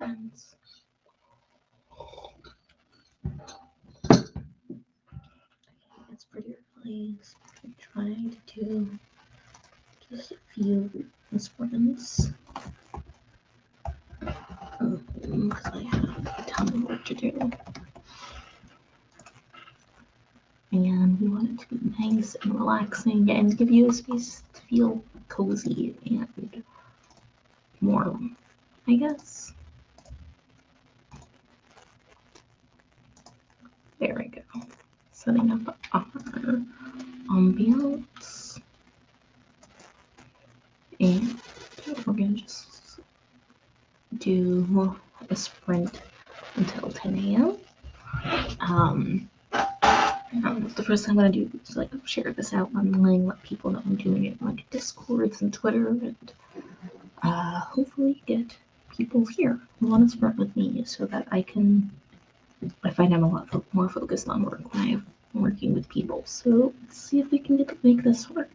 friends. It's pretty early, so I'm trying to do just a few sprints because I have a ton of work to do. And we want it to be nice and relaxing and give you a space to feel cozy and warm, I guess. There we go. Setting up our ambiance. And we're going to just do a sprint until 10 a.m. The first thing I'm going to do is share this out online, let people know I'm doing it on Discords and Twitter, and hopefully get people here who want to sprint with me so that I find I'm a lot more focused on work when I'm working with people. So let's see if we can make this work.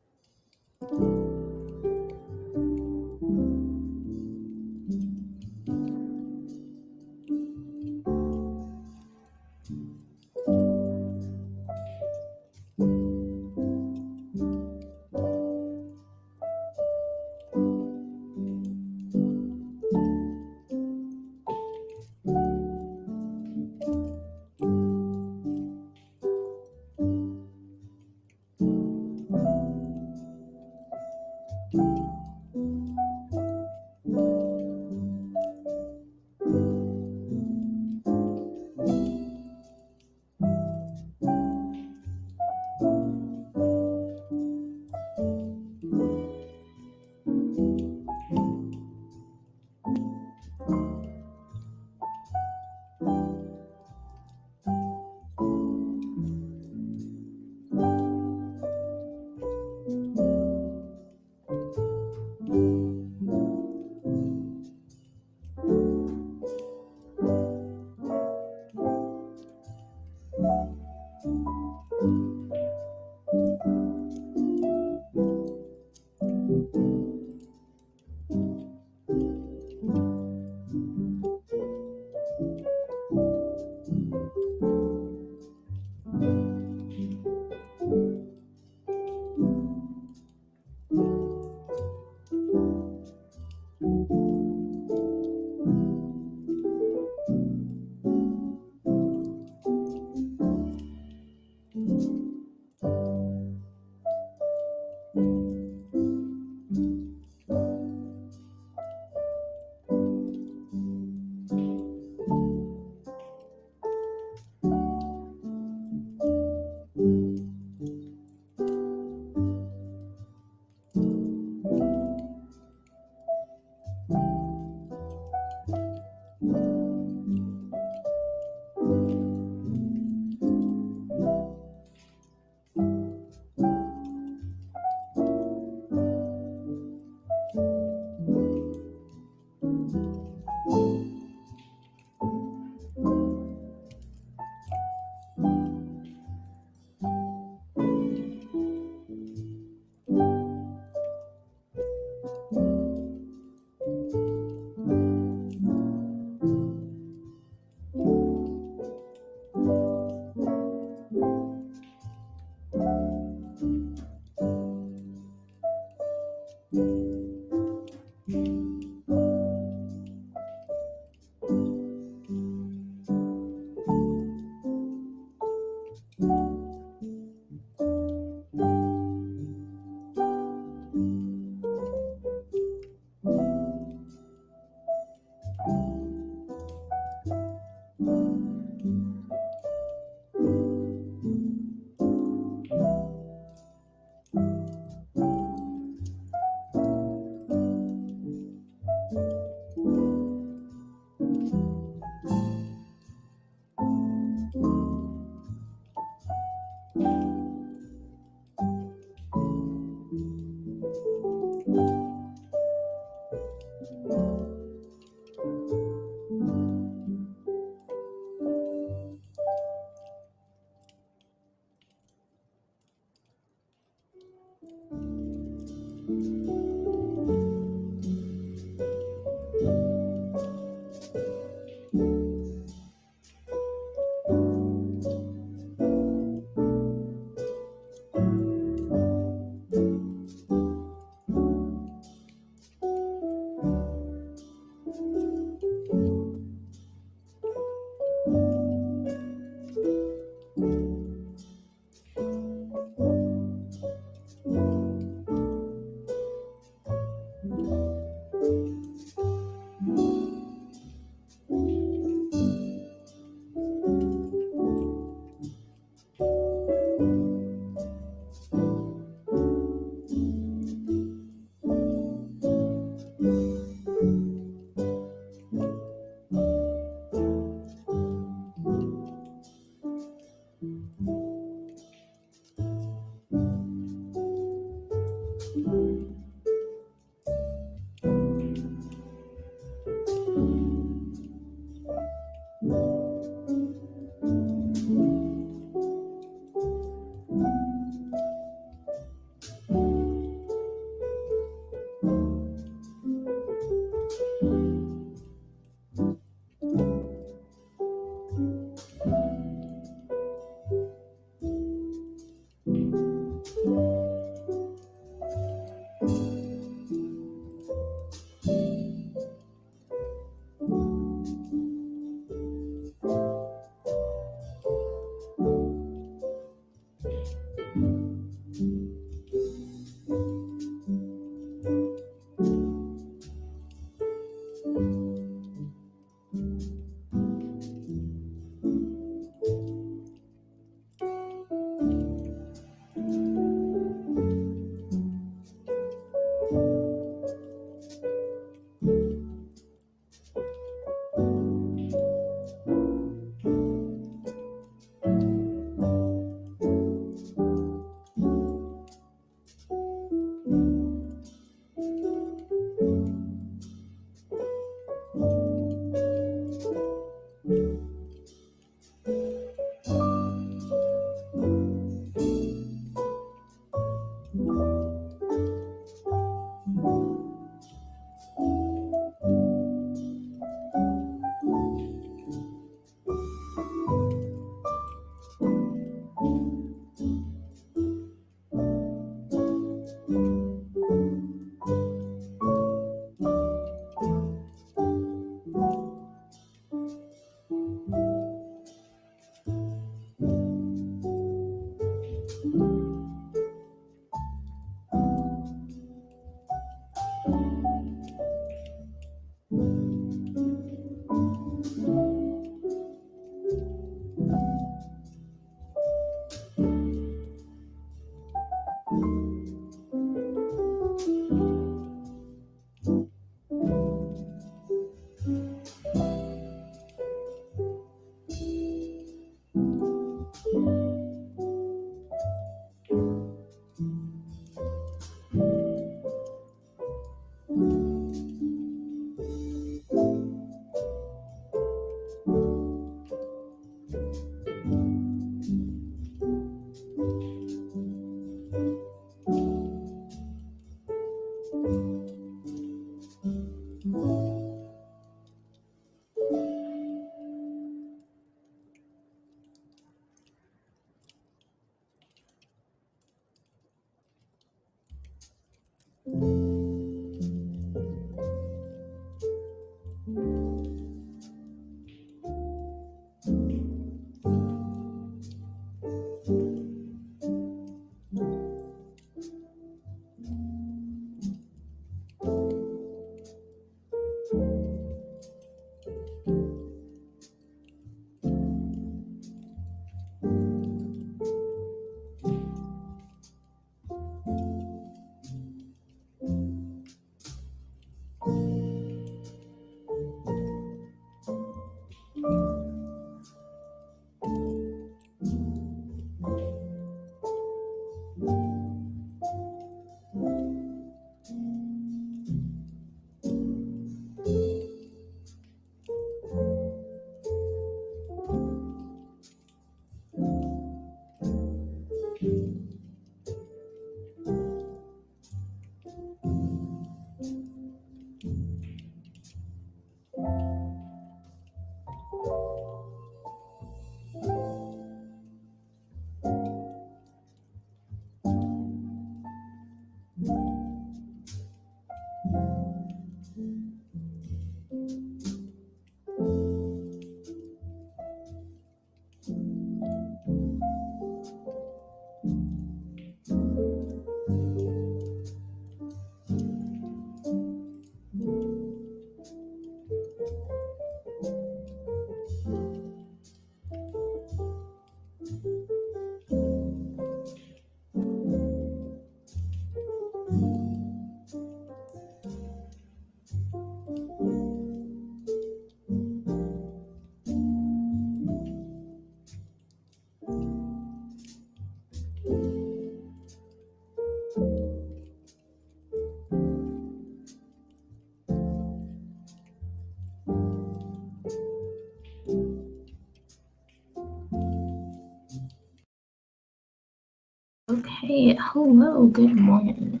Okay, hello, good morning.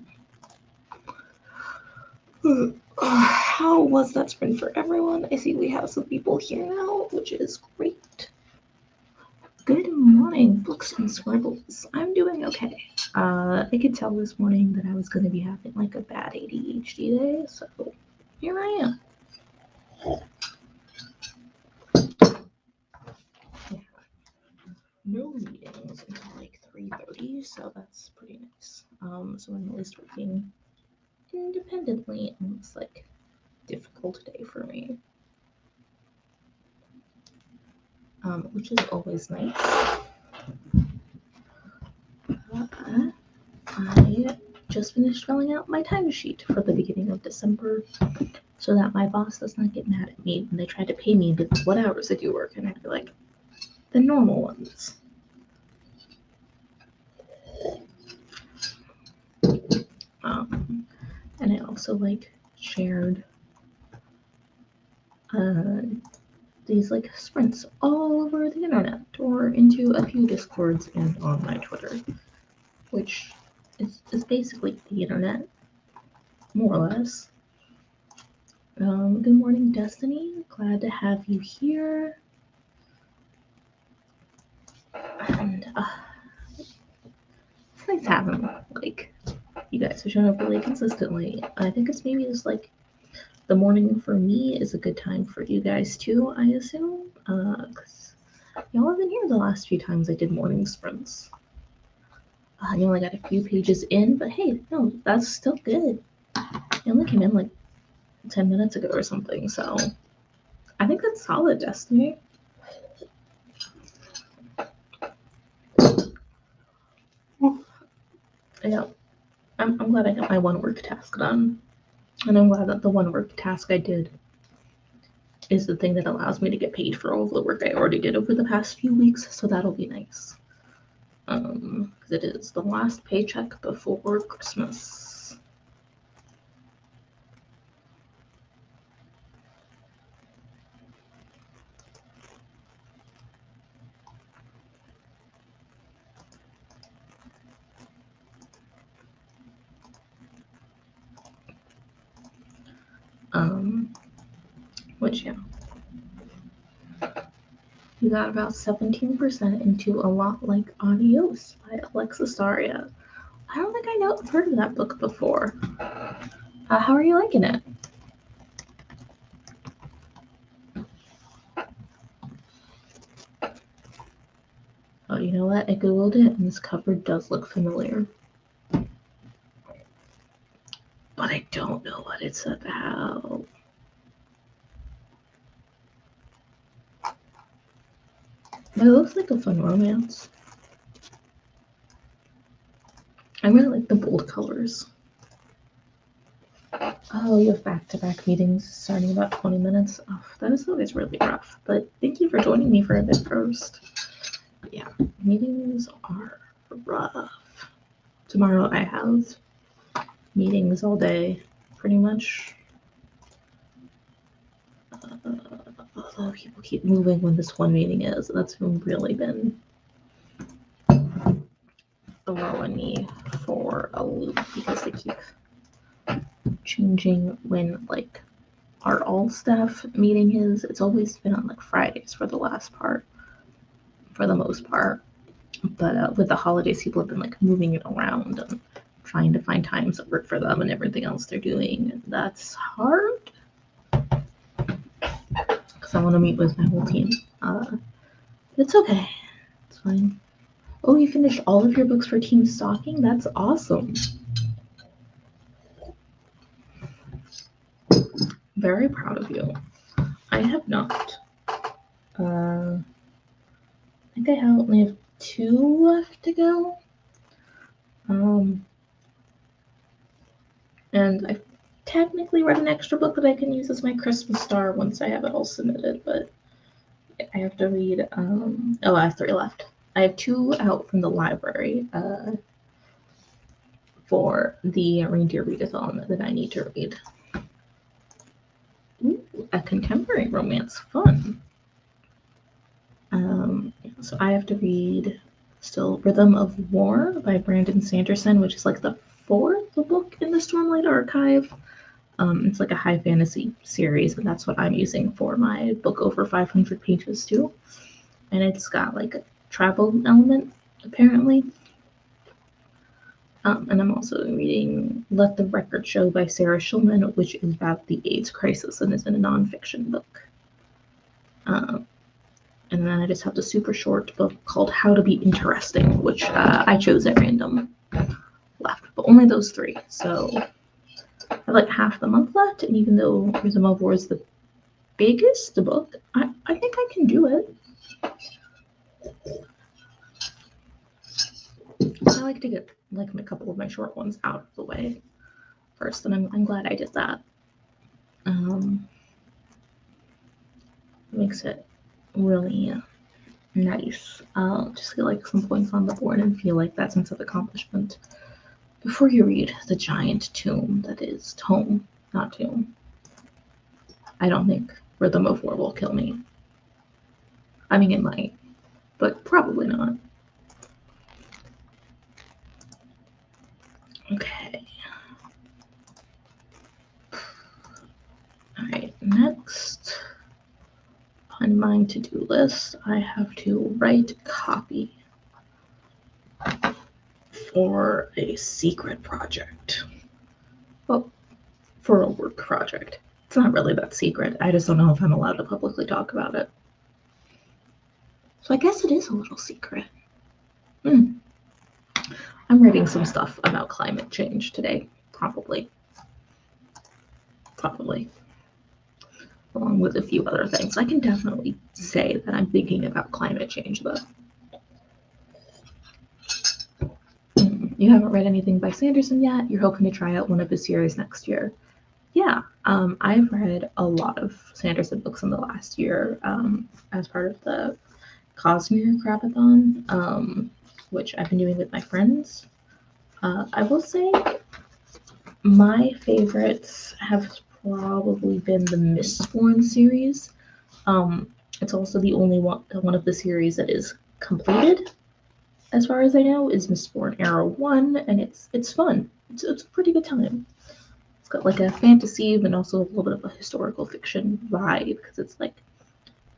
How was that sprint for everyone? I see we have some people here now, which is great. Good morning, books and scribbles. I'm doing okay. I could tell this morning that I was going to be having like a bad ADHD day, so here I am. Yeah. No meetings until like 3:30, so that's pretty nice. So I'm at least working independently on this like difficult day for me. Which is always nice. I just finished filling out my timesheet for the beginning of December so that my boss does not get mad at me when they try to pay me and be like, what hours did you work? And I'd be like, the normal ones. And I also like shared these like sprints all over the internet or into a few Discords and on my Twitter, which is basically the internet, more or less. Good morning, Destiny. Glad to have you here. And it's nice having like you guys who show up really consistently. I think it's maybe just like the morning for me is a good time for you guys too, I assume. Because y'all have been here the last few times I did morning sprints. You only got a few pages in, but hey, no, that's still good. You only came in like 10 minutes ago or something, so I think that's solid, Destiny. Yeah, I'm glad I got my one work task done. And I'm glad that the one work task I did is the thing that allows me to get paid for all of the work I already did over the past few weeks, so that'll be nice. Because it is the last paycheck before Christmas. Which, yeah. You got about 17% into A Lot Like Adios by Alexis Daria. I don't think I've heard of that book before. How are you liking it? Oh, you know what? I googled it and this cover does look familiar. But I don't know what it's about. But it looks like a fun romance. I really like the bold colors. Oh, you have back-to-back meetings starting about 20 minutes. Oh, that is always really rough. But thank you for joining me for a bit first. Yeah, meetings are rough. Tomorrow I have meetings all day, pretty much. Although people keep moving when this one meeting is, that's really been throwing me for a loop because they keep changing when like our all staff meeting is. It's always been on like Fridays for the most part. But with the holidays, people have been like moving it around and trying to find times that work for them and everything else they're doing. And that's hard because I want to meet with my whole team. It's okay. It's fine. Oh, you finished all of your books for Team Stalking? That's awesome. Very proud of you. I have not. I think I only have 2 left to go. And I've technically read an extra book that I can use as my Christmas star once I have it all submitted, but I have to read, I have 3 left. I have 2 out from the library for the Reindeer Readathon that I need to read. Ooh, a contemporary romance, fun. So I have to read still Rhythm of War by Brandon Sanderson, which is like the 4th book in the Stormlight Archive. It's like a high fantasy series, and that's what I'm using for my book over 500 pages too. And it's got like a travel element, apparently. And I'm also reading Let the Record Show by Sarah Schulman, which is about the AIDS crisis and is in a nonfiction book. And then I just have the super short book called How to Be Interesting, which I chose at random left, but only those 3. So I have like half the month left, and even though Rhythm of War is the biggest book, I think I can do it. I like to get like a couple of my short ones out of the way first, and I'm glad I did that. Makes it really nice. Just get like some points on the board and feel like that sense of accomplishment before you read the giant tome that is Tome, not Tomb. I don't think Rhythm of War will kill me. I mean, it might, but probably not. Okay. Alright, next on my to-do list, I have to write copy for a secret project. Well, for a work project. It's not really that secret. I just don't know if I'm allowed to publicly talk about it. So I guess it is a little secret. I'm writing some stuff about climate change today, probably, along with a few other things. I can definitely say that I'm thinking about climate change, though. You haven't read anything by Sanderson yet? You're hoping to try out one of his series next year? Yeah, I've read a lot of Sanderson books in the last year as part of the Cosmere Crapathon, which I've been doing with my friends. I will say my favorites have probably been the Mistborn series. It's also the only one of the series that is completed, as far as I know, is Mistborn Era 1, and it's fun. It's a pretty good time. It's got like a fantasy, but also a little bit of a historical fiction vibe, because it's like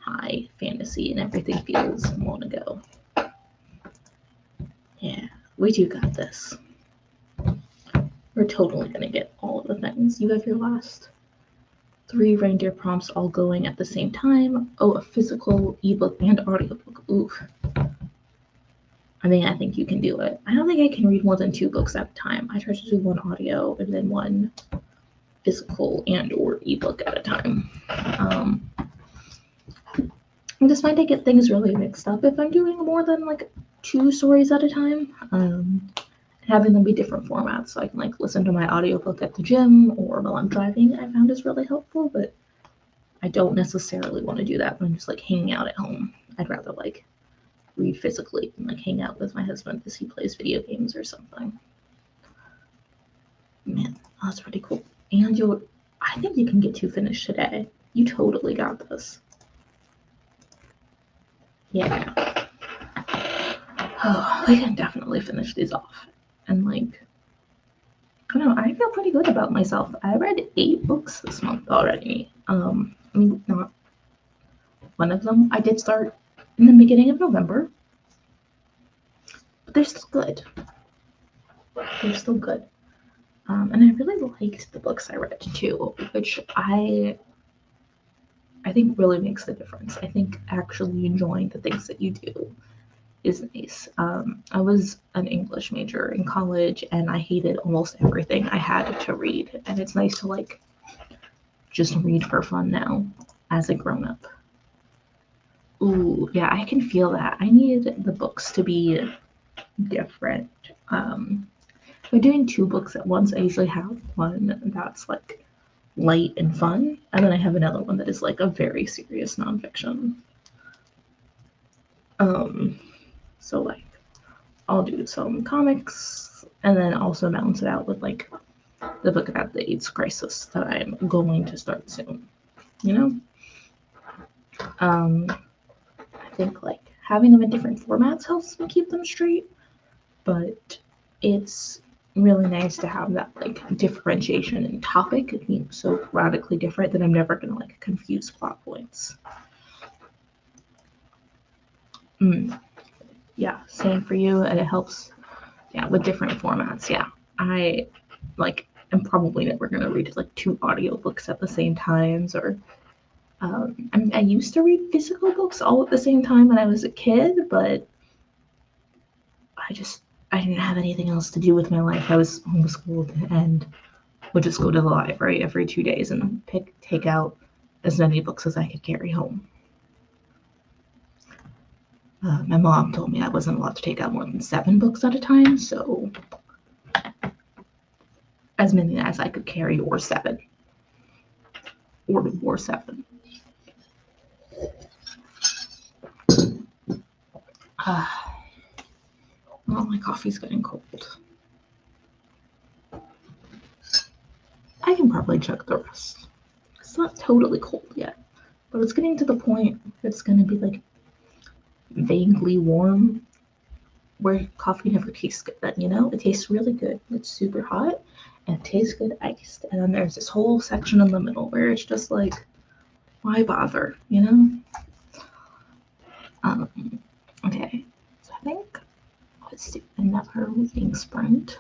high fantasy and everything feels long ago. Yeah, we do got this. We're totally gonna get all of the things. You have your last 3 reindeer prompts all going at the same time. Oh, a physical ebook and audiobook. Oof. I think you can do it. I don't think I can read more than 2 books at a time. I try to do 1 audio and then 1 physical and or ebook at a time. I just find I get things really mixed up if I'm doing more than like 2 stories at a time. Having them be different formats, so I can like listen to my audiobook at the gym or while I'm driving, I found is really helpful, but I don't necessarily want to do that when I'm just like hanging out at home. I'd rather like read physically and like hang out with my husband as he plays video games or something. Man, that's pretty cool. And I think you can get 2 finished today. You totally got this. Yeah. Oh, we can definitely finish these off. And like, I don't know, I feel pretty good about myself. I read 8 books this month already. Not one of them I did start in the beginning of November, but they're still good. And I really liked the books I read too, which I think really makes the difference. I think actually enjoying the things that you do is nice. I was an English major in college and I hated almost everything I had to read, and it's nice to like just read for fun now as a grown-up. Ooh, yeah, I can feel that. I need the books to be different. If I'm doing 2 books at once, I usually have one that's like light and fun, and then I have another one that is like a very serious nonfiction. So like I'll do some comics and then also balance it out with like the book about the AIDS crisis that I'm going to start soon, you know? I think like having them in different formats helps me keep them straight, but it's really nice to have that like differentiation in topic. It being so radically different that I'm never gonna like confuse plot points. Yeah, same for you, and it helps. Yeah, with different formats. Yeah, I like am probably never gonna read like 2 audiobooks at the same times, or I used to read physical books all at the same time when I was a kid, but I didn't have anything else to do with my life. I was homeschooled and would just go to the library every 2 days and take out as many books as I could carry home. My mom told me I wasn't allowed to take out more than 7 books at a time, so as many as I could carry, or 7. Or 7. Well, my coffee's getting cold. I can probably chug the rest. It's not totally cold yet, but it's getting to the point where it's gonna be like vaguely warm, where coffee never tastes good then, you know? It tastes really good. It's super hot and it tastes good iced. And then there's this whole section in the middle where it's just like, why bother, you know? Okay, so I think let's do another reading sprint.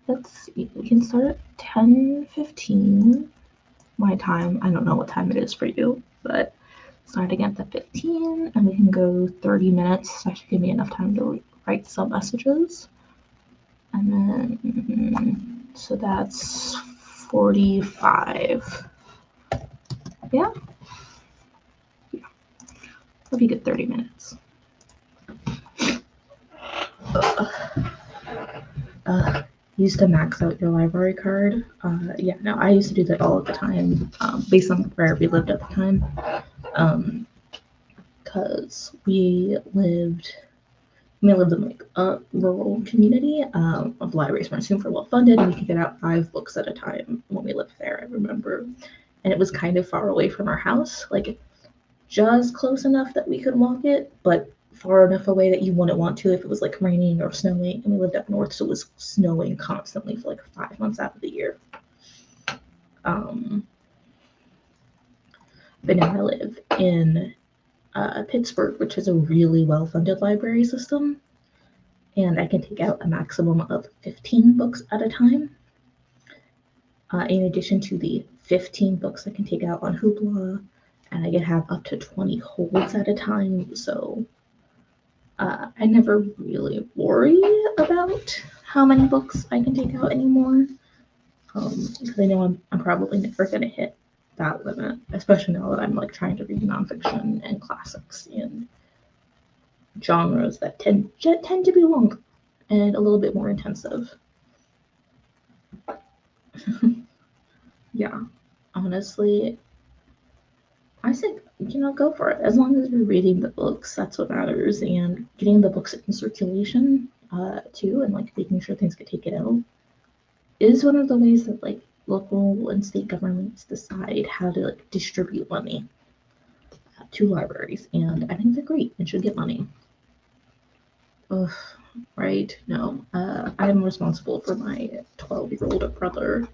Let's see, we can start at 10:15 my time. I don't know what time it is for you, but start again at 15, and we can go 30 minutes. That should give me enough time to write some messages. And then, so that's 45. Yeah? Yeah. That'll be good 30 minutes. Used to max out your library card. Yeah, no, I used to do that all the time, based on where we lived at the time. Because we lived in like a rural community. Of libraries weren't super well funded, and we could get out 5 books at a time when we lived there, I remember. And it was kind of far away from our house, like just close enough that we could walk it, but far enough away that you wouldn't want to if it was like raining or snowing. And we lived up north, so it was snowing constantly for like 5 months out of the year. But now I live in Pittsburgh, which is a really well-funded library system, and I can take out a maximum of 15 books at a time. In addition to the 15 books I can take out on Hoopla, and I can have up to 20 holds at a time, so I never really worry about how many books I can take out anymore, because I know I'm probably never going to hit that limit, especially now that I'm like trying to read nonfiction and classics and genres that tend to be longer and a little bit more intensive. Yeah, honestly, I think, go for it. As long as you're reading the books, that's what matters, and getting the books in circulation too, and like making sure things get taken out is one of the ways that like local and state governments decide how to like distribute money to libraries, and I think they're great and should get money. Ugh, right? No, I'm responsible for my 12-year-old brother,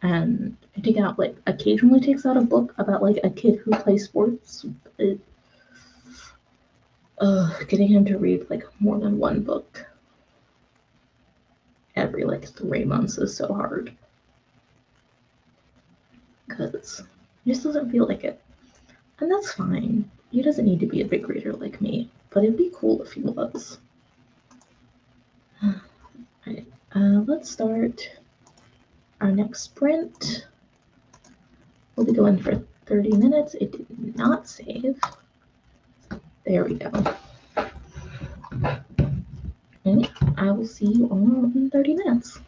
and I take out like occasionally takes out a book about like a kid who plays sports. Getting him to read like more than one book every like 3 months is so hard, because he just doesn't feel like it. And that's fine. He doesn't need to be a big reader like me, but it'd be cool if he was. Alright, let's start our next sprint. We'll be going for 30 minutes. It did not save. There we go. And I will see you all in 30 minutes.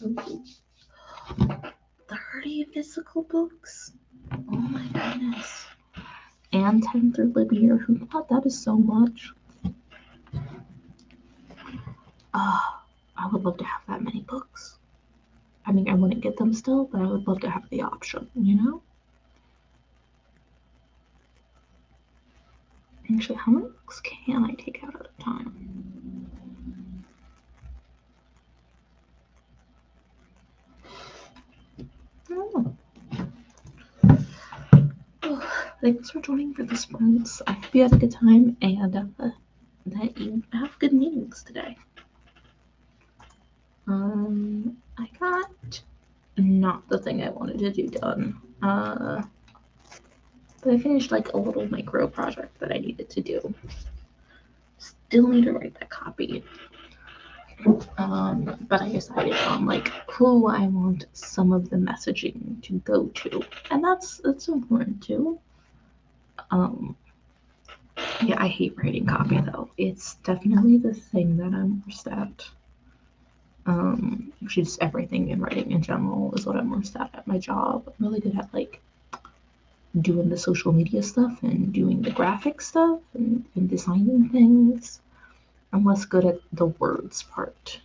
Ooh, 30 physical books? Oh my goodness. And 10 through Libya. Who thought that is so much? I would love to have that many books. I mean, I wouldn't get them still, but I would love to have the option, you know? Actually, how many books can I take out at a time? I don't know. Thanks for joining for the sprints. I hope you had a good time and that you have good meetings today. I got not the thing I wanted to do done. But I finished like a little micro project that I needed to do. Still need to write that copy. But I decided on like who I want some of the messaging to go to, and that's important too. Yeah, I hate writing copy though. It's definitely the thing that I'm worst at. Actually, just everything in writing in general is what I'm worst at my job. I'm really good at like doing the social media stuff and doing the graphic stuff and designing things. I'm less good at the words part.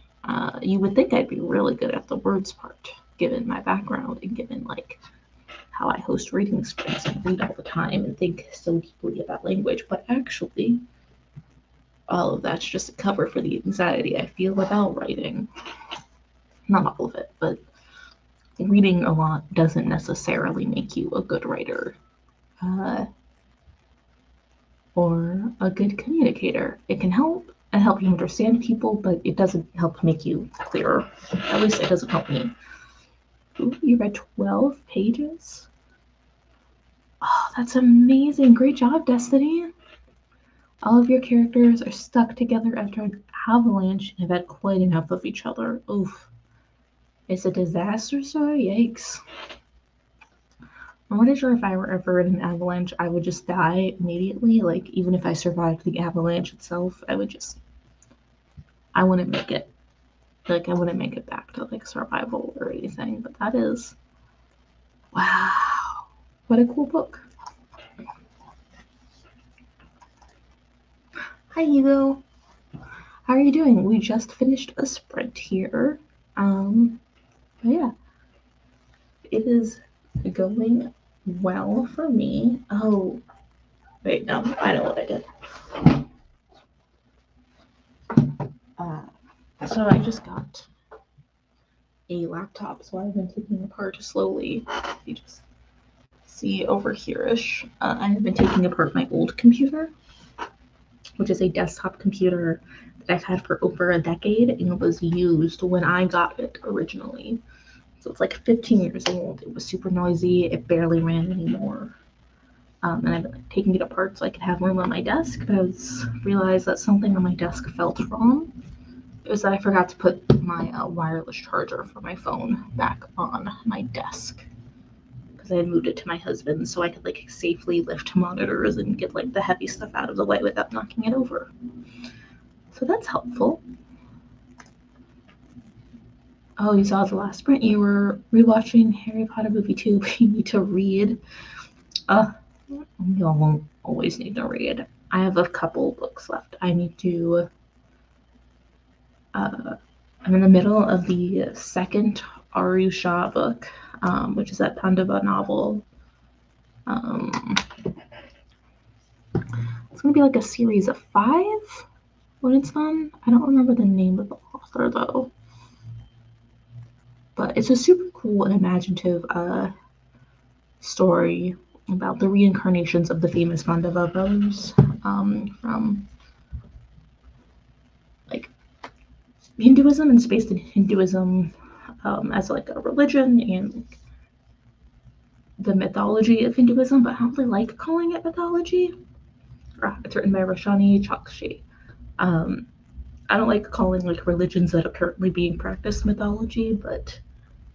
You would think I'd be really good at the words part, given my background and given like how I host reading sprints and read all the time and think so deeply about language. But actually, all of that's just a cover for the anxiety I feel about writing. Not all of it, but reading a lot doesn't necessarily make you a good writer or a good communicator. It can help and help you understand people, but it doesn't help make you clearer. At least it doesn't help me. Ooh, you read 12 pages? Oh, that's amazing. Great job, Destiny. All of your characters are stuck together after an avalanche and have had quite enough of each other. Oof. It's a disaster, sir? Yikes. I'm not sure if I were ever in an avalanche, I would just die immediately. Like, even if I survived the avalanche itself, I wouldn't make it. Like, I wouldn't make it back to, like, survival or anything. But that is, wow. What a cool book. Hi, Hugo. How are you doing? We just finished a sprint here. But yeah. It is going well for me. Oh, wait, no, I know what I did. So I just got a laptop, so I've been taking it apart slowly. You just see over here-ish. I have been taking apart my old computer, which is a desktop computer that I've had for over a decade, and it was used when I got it originally. So it's like 15 years old. It was super noisy. It barely ran anymore. And I've been like, taking it apart so I could have room on my desk, but I realized that something on my desk felt wrong. It was that I forgot to put my wireless charger for my phone back on my desk because I had moved it to my husband so I could like safely lift monitors and get like the heavy stuff out of the way without knocking it over. So that's helpful. Oh, you saw the last sprint. You were rewatching Harry Potter movie 2, but you need to read. You won't always need to read. I have a couple books left. I need to. I'm in the middle of the second Aru Shah book, which is that Pandava novel. It's gonna be like a series of 5 when it's done. I don't remember the name of the author though. But it's a super cool and imaginative story about the reincarnations of the famous Pandava brothers from like Hinduism, and it's based in Hinduism as like a religion and like, the mythology of Hinduism, but I don't really like calling it mythology. It's written by Roshani Chokshi. I don't like calling like religions that are currently being practiced mythology, but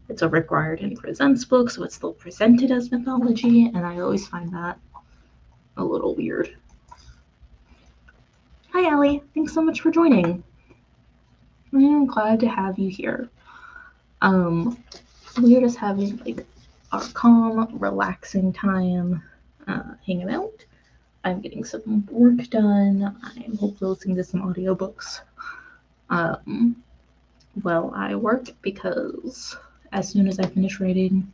it's a Rick Riordan Presents book, so it's still presented as mythology, and I always find that a little weird. Hi, Allie. Thanks so much for joining. I'm glad to have you here. We're just having like our calm, relaxing time, hanging out. I'm getting some work done. I'm hopefully listening to some audiobooks while I work, because as soon as I finish writing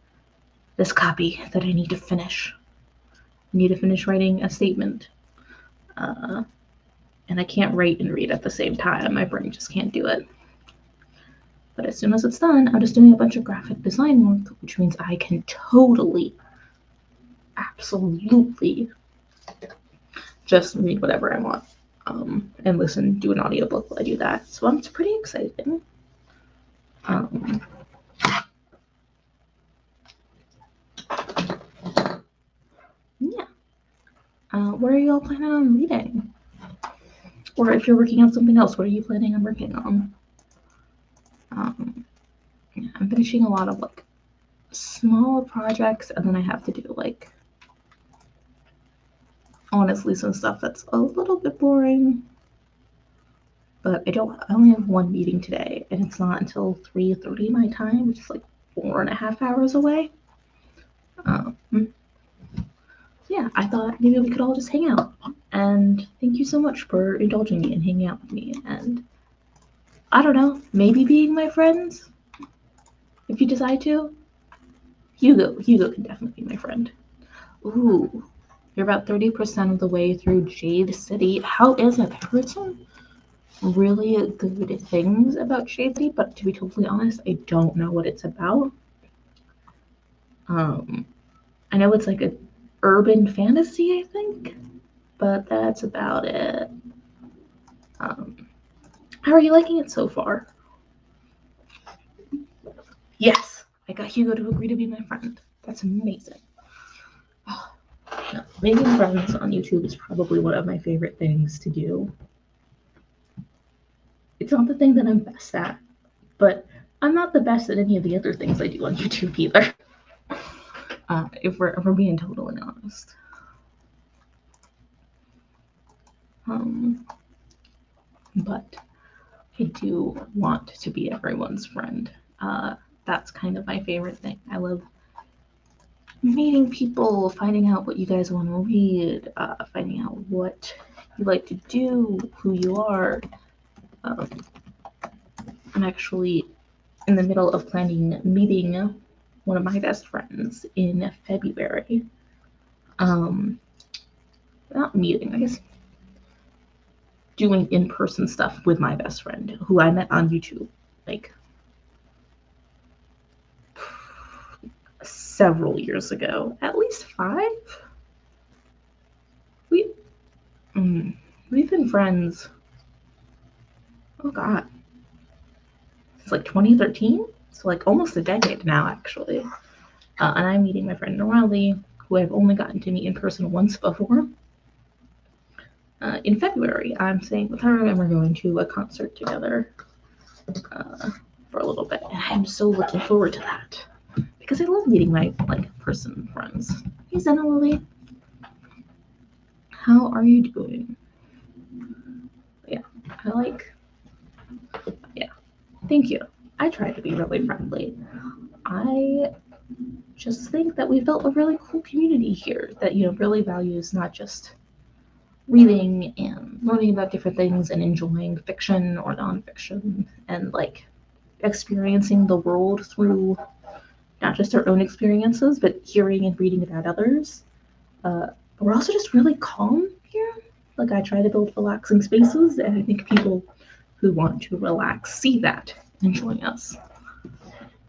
this copy that I need to finish, writing a statement. And I can't write and read at the same time. My brain just can't do it. But as soon as it's done, I'm just doing a bunch of graphic design work, which means I can totally, absolutely just read whatever I want, and do an audiobook while I do that. So it's pretty exciting. Yeah. What are you all planning on reading? Or if you're working on something else, what are you planning on working on? I'm finishing a lot of like small projects, and then I have to do like, honestly, some stuff that's a little bit boring. But I only have one meeting today, and it's not until 3:30 my time, which is like 4.5 hours away. Yeah, I thought maybe we could all just hang out. And thank you so much for indulging me and hanging out with me. And I don't know, maybe being my friends, if you decide to. Hugo can definitely be my friend. Ooh, you're about 30% of the way through Jade City. How is it? I've heard some really good things about Jade City, but to be totally honest, I don't know what it's about. I know it's like an urban fantasy, I think, but that's about it. How are you liking it so far? Yes, I got Hugo to agree to be my friend. That's amazing. Oh, no, making friends on YouTube is probably one of my favorite things to do. It's not the thing that I'm best at, but I'm not the best at any of the other things I do on YouTube either. If we're being totally honest. But I do want to be everyone's friend. That's kind of my favorite thing. I love meeting people, finding out what you guys want to read, finding out what you like to do, who you are. I'm actually in the middle of planning meeting one of my best friends in February. Not meeting, I guess doing in-person stuff with my best friend, who I met on YouTube, like several years ago, at least 5. We've been friends. Oh God, it's like 2013, so like almost a decade now, actually. And I'm meeting my friend Norali, who I've only gotten to meet in person once before. In February, I'm staying with her, and we're going to a concert together for a little bit, and I'm so looking forward to that because I love meeting my person friends. Hey, Zenalili, how are you doing? Yeah, thank you. I try to be really friendly. I just think that we built a really cool community here that really values not just reading and learning about different things and enjoying fiction or nonfiction and experiencing the world through not just our own experiences, but hearing and reading about others. But we're also just really calm here. I try to build relaxing spaces, and I think people who want to relax see that and join us.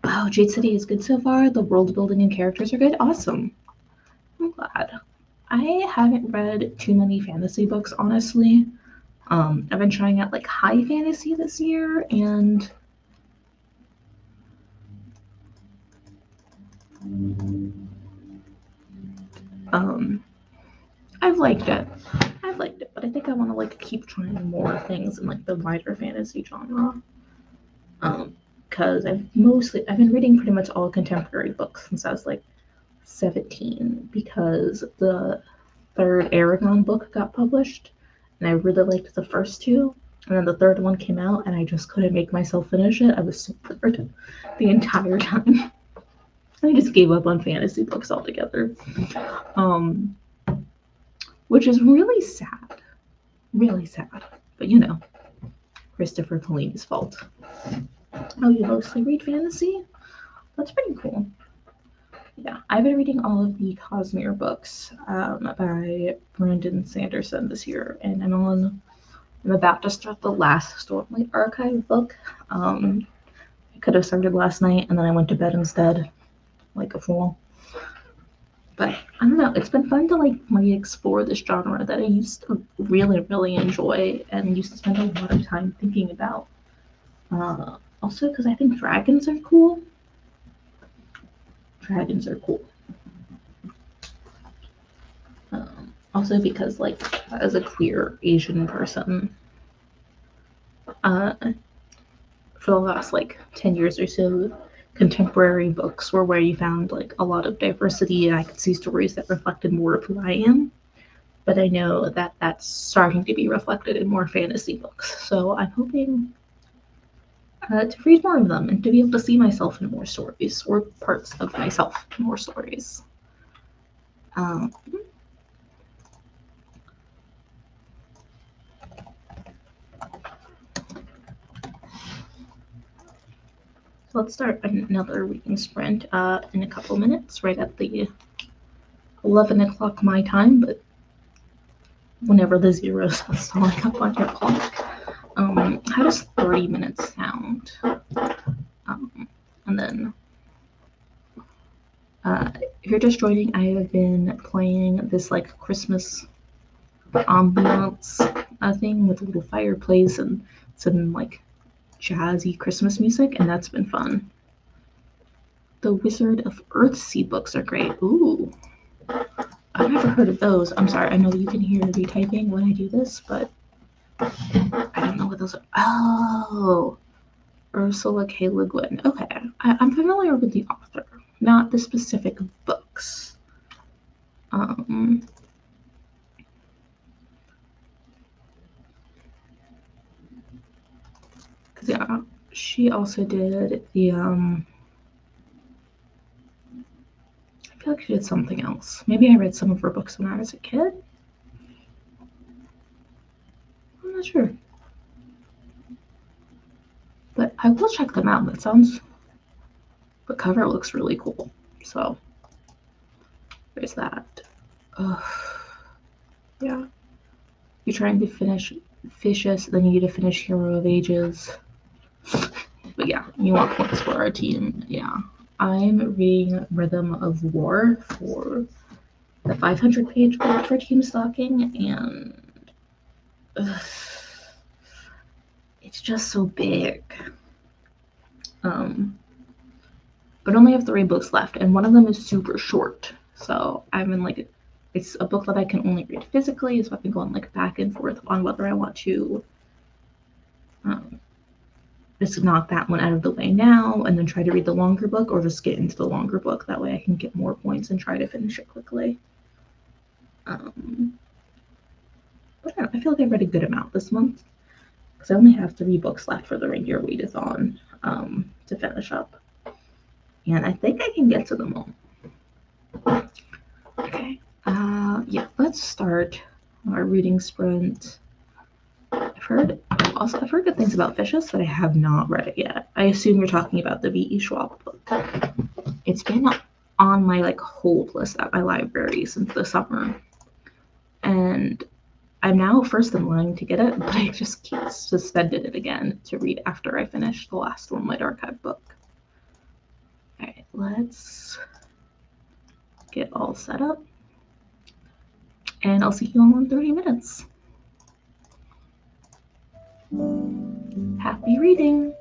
Wow, Jade City is good so far. The world building and characters are good. Awesome. I'm glad. I haven't read too many fantasy books, honestly. I've been trying out high fantasy this year, and I've liked it. But I think I want to keep trying more things in the wider fantasy genre. Because I've been reading pretty much all contemporary books since I was 17, because the third Aragon book got published, and I really liked the first 2. And then the third one came out, and I just couldn't make myself finish it. I was so bored the entire time. I just gave up on fantasy books altogether, which is really sad. Really sad. But you know, Christopher Collini's fault. Oh, you mostly read fantasy? That's pretty cool. Yeah, I've been reading all of the Cosmere books by Brandon Sanderson this year, and I'm about to start the last Stormlight Archive book. I could have started last night, and then I went to bed instead, like a fool. But I don't know, it's been fun to like re-explore this genre that I used to really, really enjoy and used to spend a lot of time thinking about. Also, because I think dragons are cool. Dragons are cool. Also, because like as a queer Asian person, for the last like 10 years or so, contemporary books were where you found like a lot of diversity, and I could see stories that reflected more of who I am. But I know that that's starting to be reflected in more fantasy books. So I'm hoping to read more of them and to be able to see myself in more stories or parts of myself in more stories. Um, so let's start another reading sprint in a couple minutes, right at the 11 o'clock my time, but whenever the zero starts falling up on your clock. How does 30 minutes sound? And then if you're just joining, I have been playing this like Christmas ambiance thing with a little fireplace and some like jazzy Christmas music, and that's been fun. The Wizard of Earthsea books are great. Ooh, I've never heard of those. I'm sorry, I know you can hear me typing when I do this, but I don't know what those are. Oh, Ursula K. Le Guin. Okay, I'm familiar with the author, not the specific books. Yeah, she also did the I feel like she did something else. Maybe I read some of her books when I was a kid. I'm not sure. But I will check them out. The cover looks really cool. So there's that. Ugh. Yeah. You're trying to finish Fishes, then you need to finish Hero of Ages. But yeah, you want points for our team. Yeah. I'm reading Rhythm of War for the 500-page book for Team Stalking, and it's just so big. But only have 3 books left, and one of them is super short. So I'm in like, it's a book that I can only read physically, so I've been going like back and forth on whether I want to just knock that one out of the way now and then try to read the longer book, or just get into the longer book. That way I can get more points and try to finish it quickly. But I don't know, I feel like I read a good amount this month because I only have 3 books left for the Reindeer Readathon to finish up. And I think I can get to them all. Okay. Yeah, let's start our reading sprint. I've heard good things about Fishes, but I have not read it yet. I assume you're talking about the V.E. Schwab book. It's been on my like hold list at my library since the summer, and I'm now first in line to get it, but I just keep suspended it again to read after I finish the last Stormlight Archive book. All right, let's get all set up, and I'll see you all in 30 minutes. Happy reading!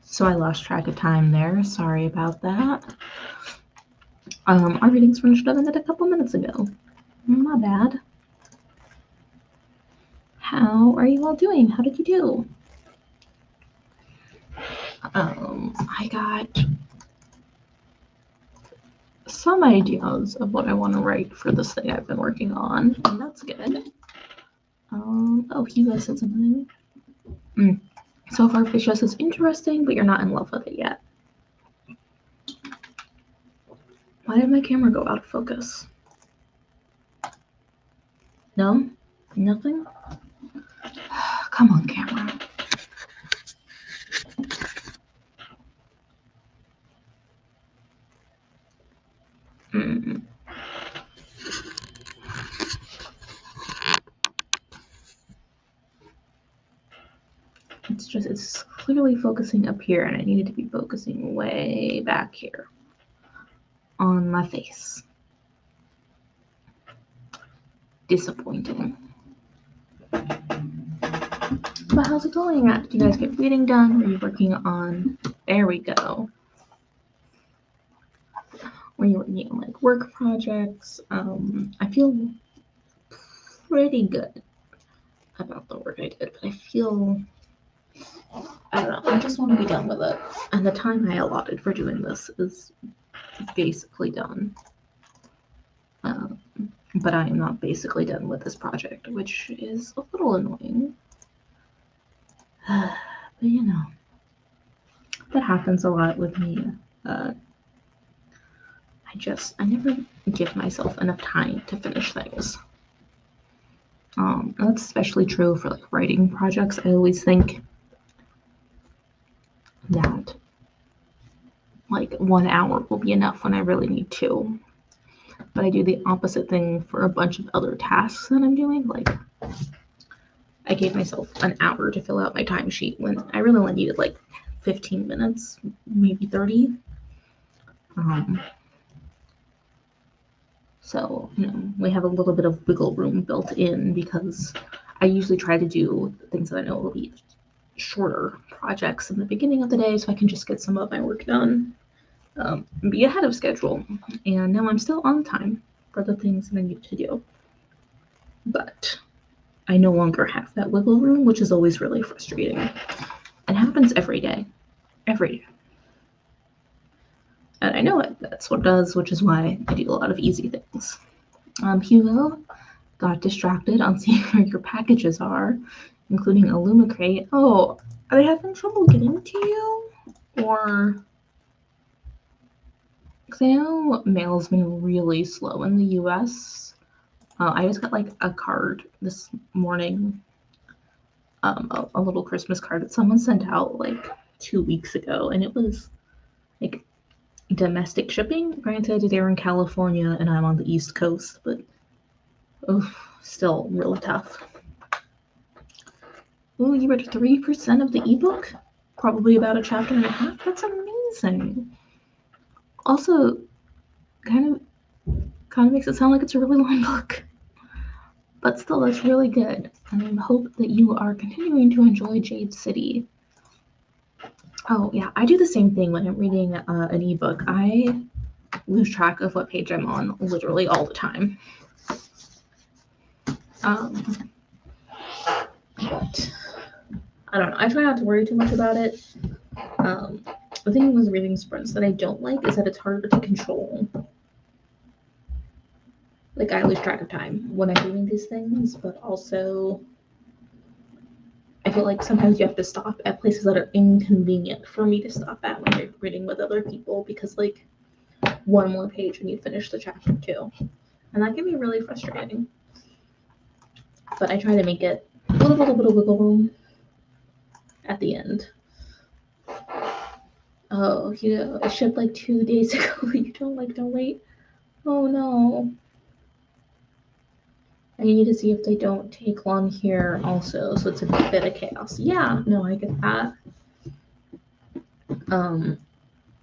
So I lost track of time there. Sorry about that. Our readings finished up ended a couple minutes ago. My bad. How are you all doing? How did you do? I got some ideas of what I want to write for this thing I've been working on, and that's good. Oh, you guys said something. So far, Fish is interesting, but you're not in love with it yet. Why did my camera go out of focus? No? Nothing? Come on, camera. it's clearly focusing up here, and I needed to be focusing way back here on my face. Disappointing. But how's it going? Did you guys get reading done? Were you working on? There we go. Were you working on like work projects? I feel pretty good about the work I did, but I feel, I don't know, I just want to be done with it. And the time I allotted for doing this is basically done. But I am not basically done with this project, which is a little annoying. But you know, that happens a lot with me. I never give myself enough time to finish things. That's especially true for like writing projects. I always think that like 1 hour will be enough when I really need 2. But I do the opposite thing for a bunch of other tasks that I'm doing. Like I gave myself an hour to fill out my timesheet when I really only needed like 15 minutes, maybe 30. So, you know, we have a little bit of wiggle room built in because I usually try to do things that I know will be shorter projects in the beginning of the day so I can just get some of my work done, be ahead of schedule. And now I'm still on time for the things that I need to do. But I no longer have that wiggle room, which is always really frustrating. It happens every day. Every day. And I know it. That's what it does, which is why I do a lot of easy things. Hugo got distracted on seeing where your packages are, including a Lumicrate. Oh, are they having trouble getting to you? Or... because I know mail's been really slow in the US. I just got like a card this morning, a little Christmas card that someone sent out like 2 weeks ago, and it was like domestic shipping. Granted, they're in California and I'm on the East Coast, but still really tough. Ooh, you read 3% of the ebook? Probably about a chapter and a half? That's amazing. Also, kind of makes it sound like it's a really long book. But still, that's really good. And I hope that you are continuing to enjoy Jade City. Oh, yeah, I do the same thing when I'm reading an ebook. I lose track of what page I'm on literally all the time. But I don't know. I try not to worry too much about it. The thing with reading sprints that I don't like is that it's harder to control. Like, I lose track of time when I'm doing these things, but also I feel like sometimes you have to stop at places that are inconvenient for me to stop at when you're reading with other people because, like, one more page and you finish the chapter too. And that can be really frustrating. But I try to make it a little bit of wiggle room at the end. Oh, it shipped like 2 days ago. You don't wait. Oh no. I need to see if they don't take long here also, so it's a bit of chaos. Yeah, no, I get that.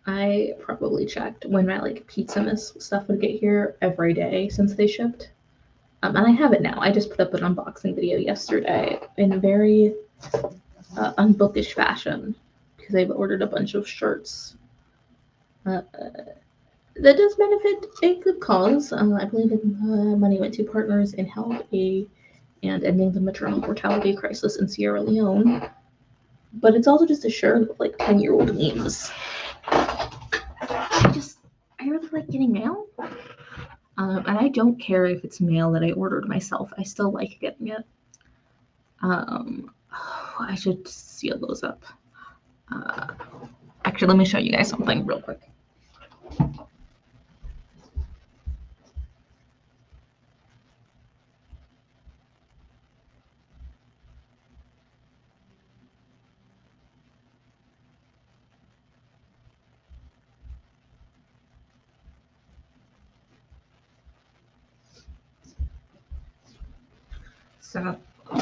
I probably checked when my like Pizzamas stuff would get here every day since they shipped. And I have it now. I just put up an unboxing video yesterday in a very unbookish fashion because I've ordered a bunch of shirts. That does benefit a good cause. I believe money went to Partners in Health and ending the maternal mortality crisis in Sierra Leone. But it's also just a shirt with like 10-year-old memes. I really like getting mail. And I don't care if it's mail that I ordered myself. I still like getting it. I should seal those up. Actually, let me show you guys something real quick. So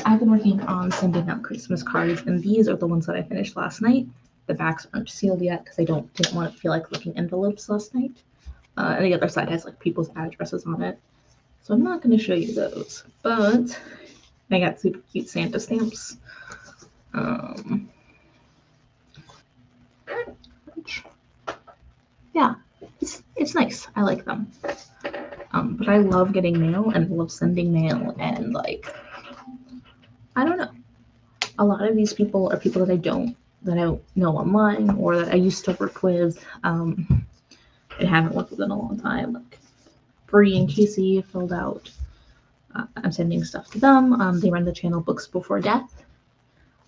I've been working on sending out Christmas cards, and these are the ones that I finished last night. The backs aren't sealed yet because I didn't want to feel like looking envelopes last night. And the other side has like people's addresses on it. So I'm not going to show you those, but I got super cute Santa stamps. Yeah, it's nice. I like them. But I love getting mail and love sending mail, and like, I don't know. A lot of these people are people that I don't know online or that I used to work with. And haven't worked with in a long time. Like Bree and Casey filled out. I'm sending stuff to them. They run the channel Books Before Death.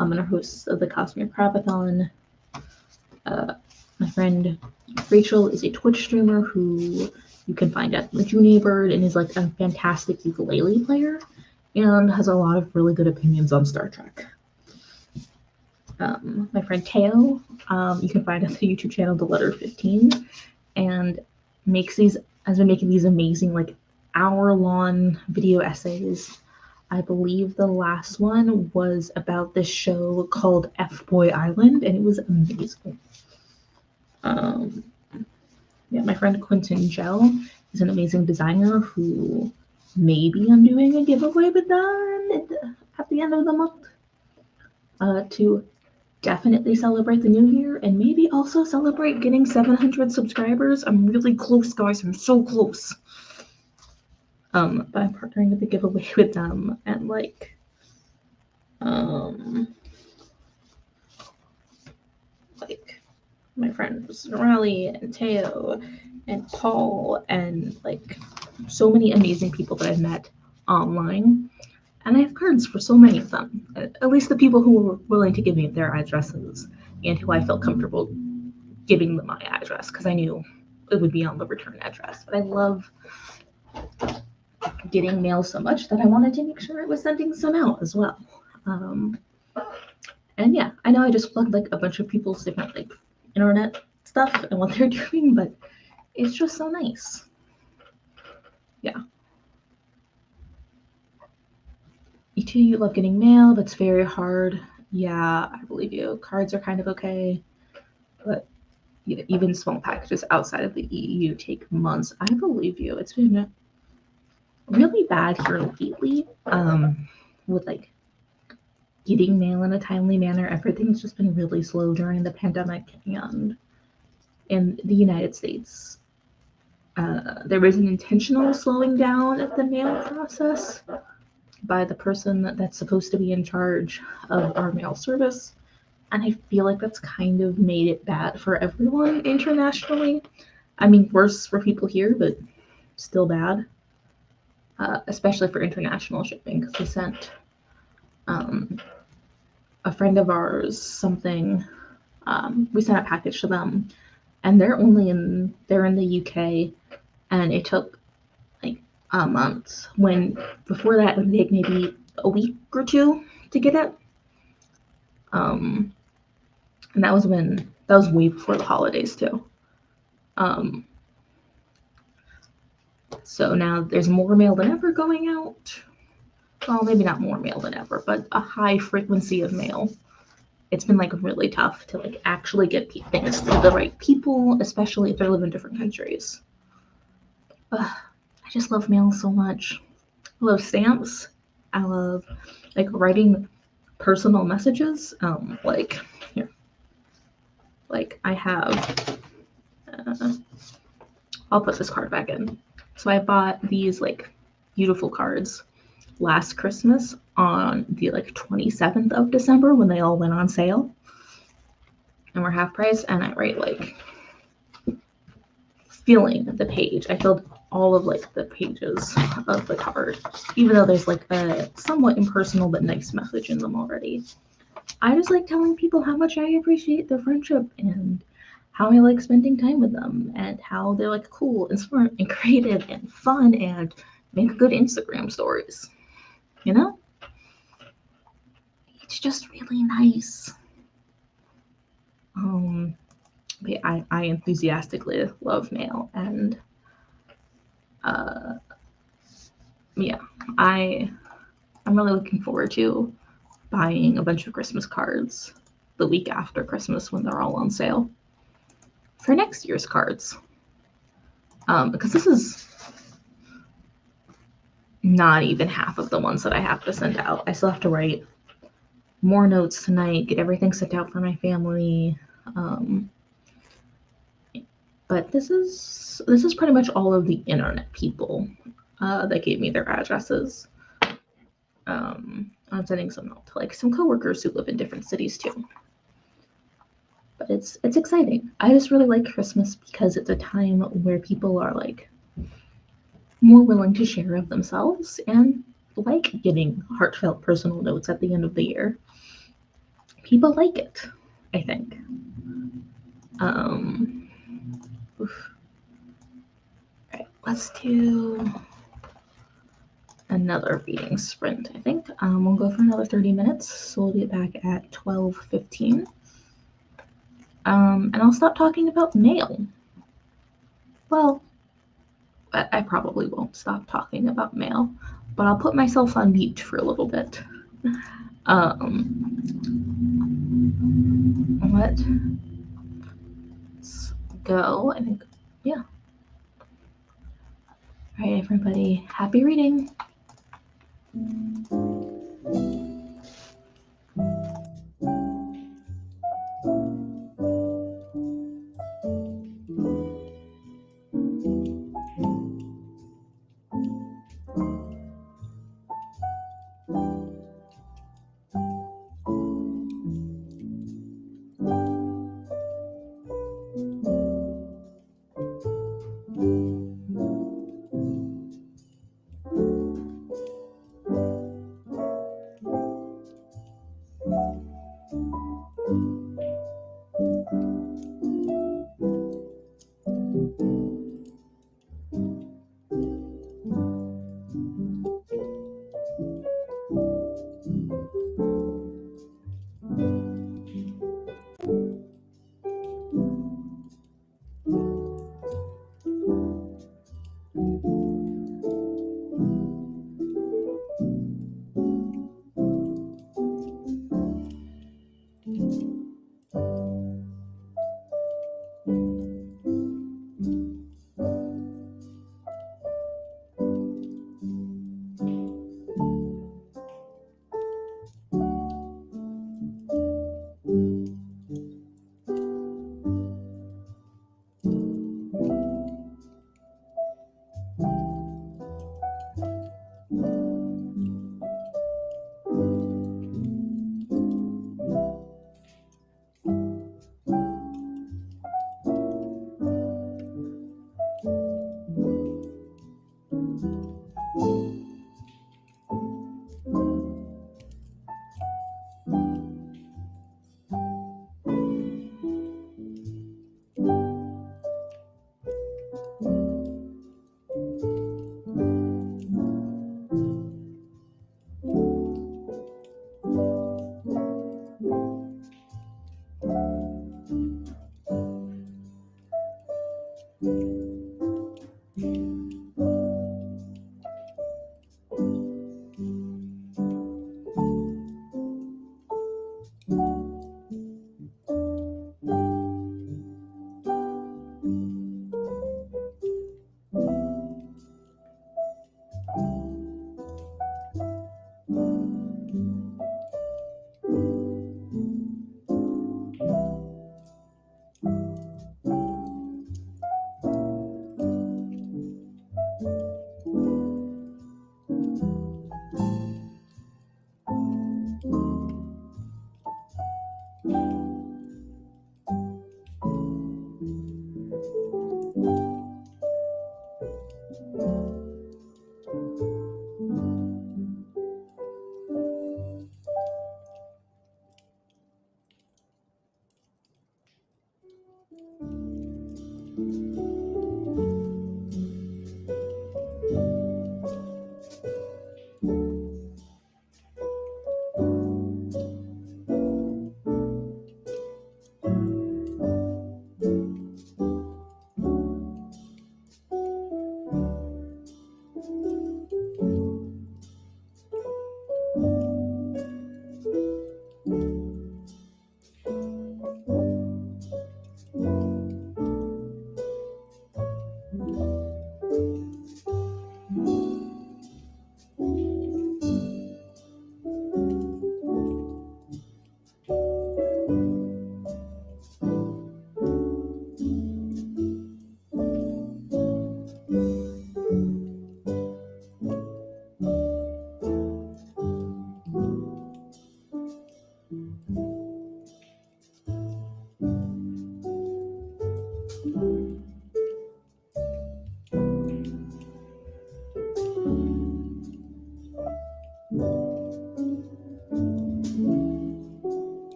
I'm a host of the Cosmere Crabathon. My friend Rachael is a Twitch streamer who you can find at the Bird and is like a fantastic ukulele player and has a lot of really good opinions on Star Trek. My friend Teo, you can find at the YouTube channel The Letter 15, and has been making these amazing like hour-long video essays. I believe the last one was about this show called F-Boy Island, and it was amazing. Yeah, my friend Quintin Gell is an amazing designer who maybe I'm doing a giveaway with them at the end of the month to definitely celebrate the new year and maybe also celebrate getting 700 subscribers. I'm really close, guys. I'm so close. But I'm partnering with the giveaway with them, and like, my friends Raleigh and Teo and Paul and like so many amazing people that I've met online. And I have cards for so many of them, at least the people who were willing to give me their addresses and who I felt comfortable giving them my address because I knew it would be on the return address. But I love getting mail so much that I wanted to make sure I was sending some out as well. And yeah, I know I just plugged like a bunch of people's different like internet stuff and what they're doing, but it's just so nice. Yeah. You too, you love getting mail, that's very hard. Yeah, I believe you. Cards are kind of okay, but even small packages outside of the EU take months. I believe you. It's been really bad here lately with like getting mail in a timely manner. Everything's just been really slow during the pandemic, and in the United States there was an intentional slowing down of the mail process by the person that's supposed to be in charge of our mail service, and I feel like that's kind of made it bad for everyone internationally. I mean, worse for people here, but still bad, especially for international shipping, because we sent a friend of ours something. We sent a package to them, and they're in the UK, and it took like a month. When before that, it would take maybe a week or two to get it. And that was way before the holidays too. So now there's more mail than ever going out. Well, maybe not more mail than ever, but a high frequency of mail. It's been like really tough to like actually get things to the right people, especially if they live in different countries. I just love mail so much. I love stamps. I love like writing personal messages. Like here, like I have. I'll put this card back in. So I bought these like beautiful cards last Christmas on the like 27th of December when they all went on sale and were half price, and I write like filling the page. I filled all of like the pages of the card, even though there's like a somewhat impersonal but nice message in them already. I just like telling people how much I appreciate their friendship and how I like spending time with them and how they're like cool and smart and creative and fun and make good Instagram stories. You know? It's just really nice. But I enthusiastically love mail, and yeah, I I'm really looking forward to buying a bunch of Christmas cards the week after Christmas when they're all on sale for next year's cards. Because this is not even half of the ones that I have to send out. I still have to write more notes tonight, get everything sent out for my family. But this is pretty much all of the internet people that gave me their addresses. I'm sending some out to like some coworkers who live in different cities too. But it's exciting. I just really like Christmas because it's a time where people are like more willing to share of themselves and like getting heartfelt personal notes at the end of the year. People like it, I think. Alright, let's do another reading sprint, I think. We'll go for another 30 minutes, so we'll get back at 12:15. And I'll stop talking about mail. Well, I probably won't stop talking about mail, but I'll put myself on mute for a little bit. Let's go. I think, yeah. All right, everybody, happy reading.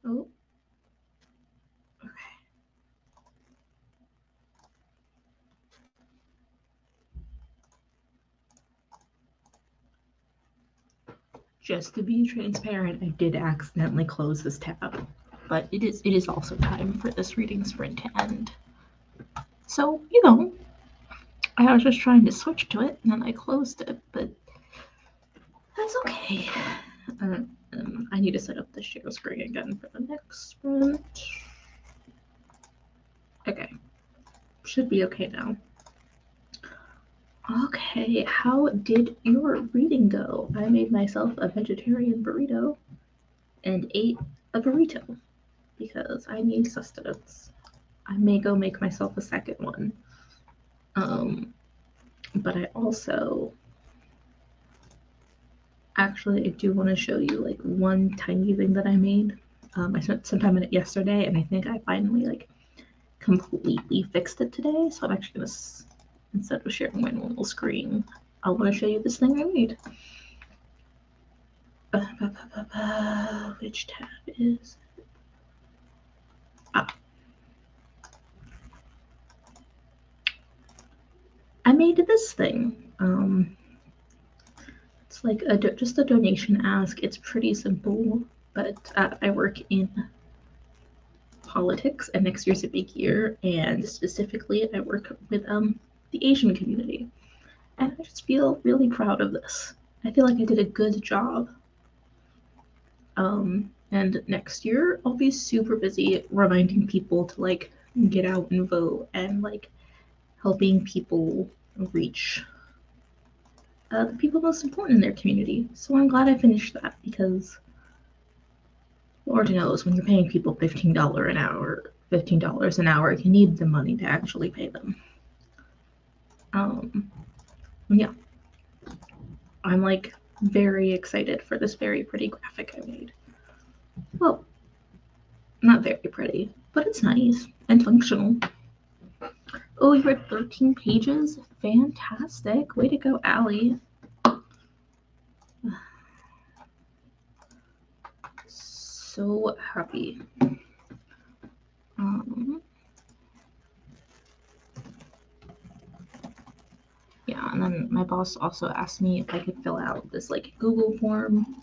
Oh. Okay. Just to be transparent, I did accidentally close this tab, but it is also time for this reading sprint to end. So, I was just trying to switch to it, and then I closed it, but that's okay. I need to set up the share screen again for the next sprint. Okay. Should be okay now. Okay, how did your reading go? I made myself a vegetarian burrito and ate a burrito because I need sustenance. I may go make myself a second one. But I also actually I do want to show you like one tiny thing that I made. I spent some time on it yesterday, and I think I finally like completely fixed it today. So I'm actually gonna, instead of sharing my normal screen, I want to show you this thing I made. Which tab is it? I made this thing. It's like just a donation ask. It's pretty simple, but I work in politics, and next year's a big year, and specifically I work with the Asian community, and I just feel really proud of this. I feel like I did a good job. And next year I'll be super busy reminding people to like get out and vote, and like helping people reach the people most important in their community. So I'm glad I finished that, because Lord knows when you're paying people $15 an hour, you need the money to actually pay them. Yeah, I'm like very excited for this very pretty graphic I made. Well, not very pretty, but it's nice and functional. Oh, you read 13 pages? Fantastic. Way to go, Allie. So happy. Yeah, and then my boss also asked me if I could fill out this like Google form,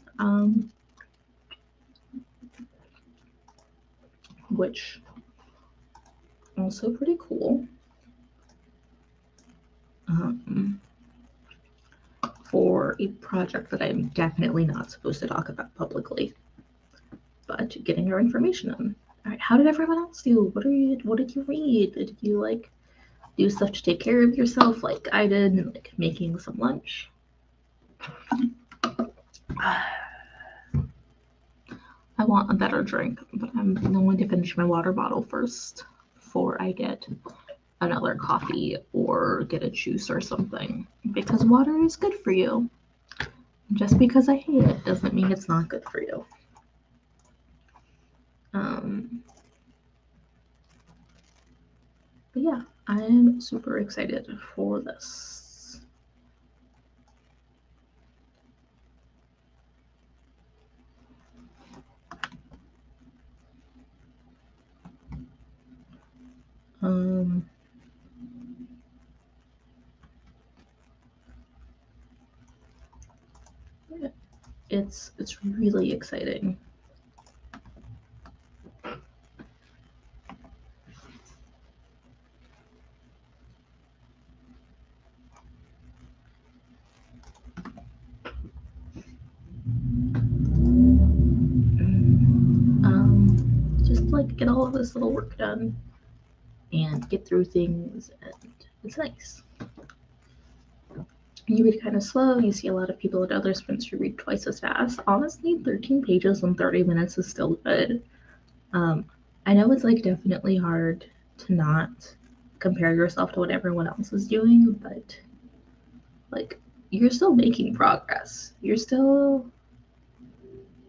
which also pretty cool. For a project that I'm definitely not supposed to talk about publicly, but getting your information on. All right, how did everyone else do? What did you read? Did you like do stuff to take care of yourself like I did, and like making some lunch? I want a better drink, but I'm going to finish my water bottle first before I get another coffee or get a juice or something, because water is good for you. Just because I hate it doesn't mean it's not good for you. But yeah, I am super excited for this. Yeah, it's really exciting. Just like get all all this little work done and get through things, and it's nice. You read kind of slow. You see a lot of people at other sprints who read twice as fast. Honestly, 13 pages in 30 minutes is still good. I know it's like definitely hard to not compare yourself to what everyone else is doing, but like you're still making progress. You're still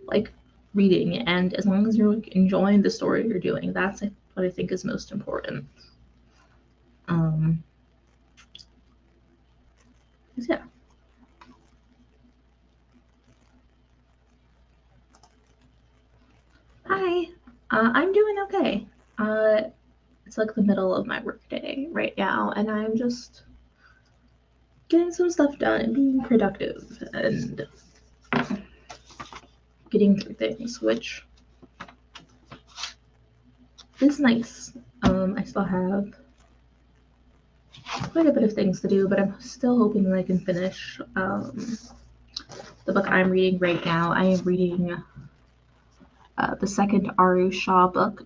like reading, and as long as you're like, enjoying the story you're doing, that's like, what I think is most important. Yeah. Hi. I'm doing okay. It's like the middle of my workday right now, and I'm just getting some stuff done and being productive and getting through things, which is nice. I still have quite a bit of things to do, but I'm still hoping that I can finish the book I'm reading right now. I am reading the second Aru Shah book.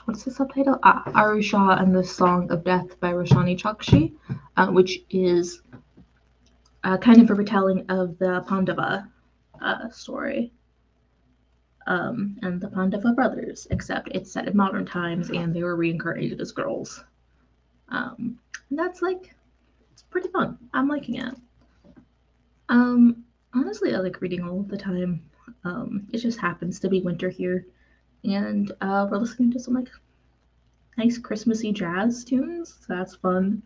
What's the subtitle? Aru Shah and the Song of Death by Roshani Chokshi, which is kind of a retelling of the Pandava story. And the Pandava brothers, except it's set in modern times and they were reincarnated as girls. And that's like, it's pretty fun. I'm liking it. Honestly, I like reading all of the time. It just happens to be winter here, and we're listening to some like nice Christmassy jazz tunes, so that's fun.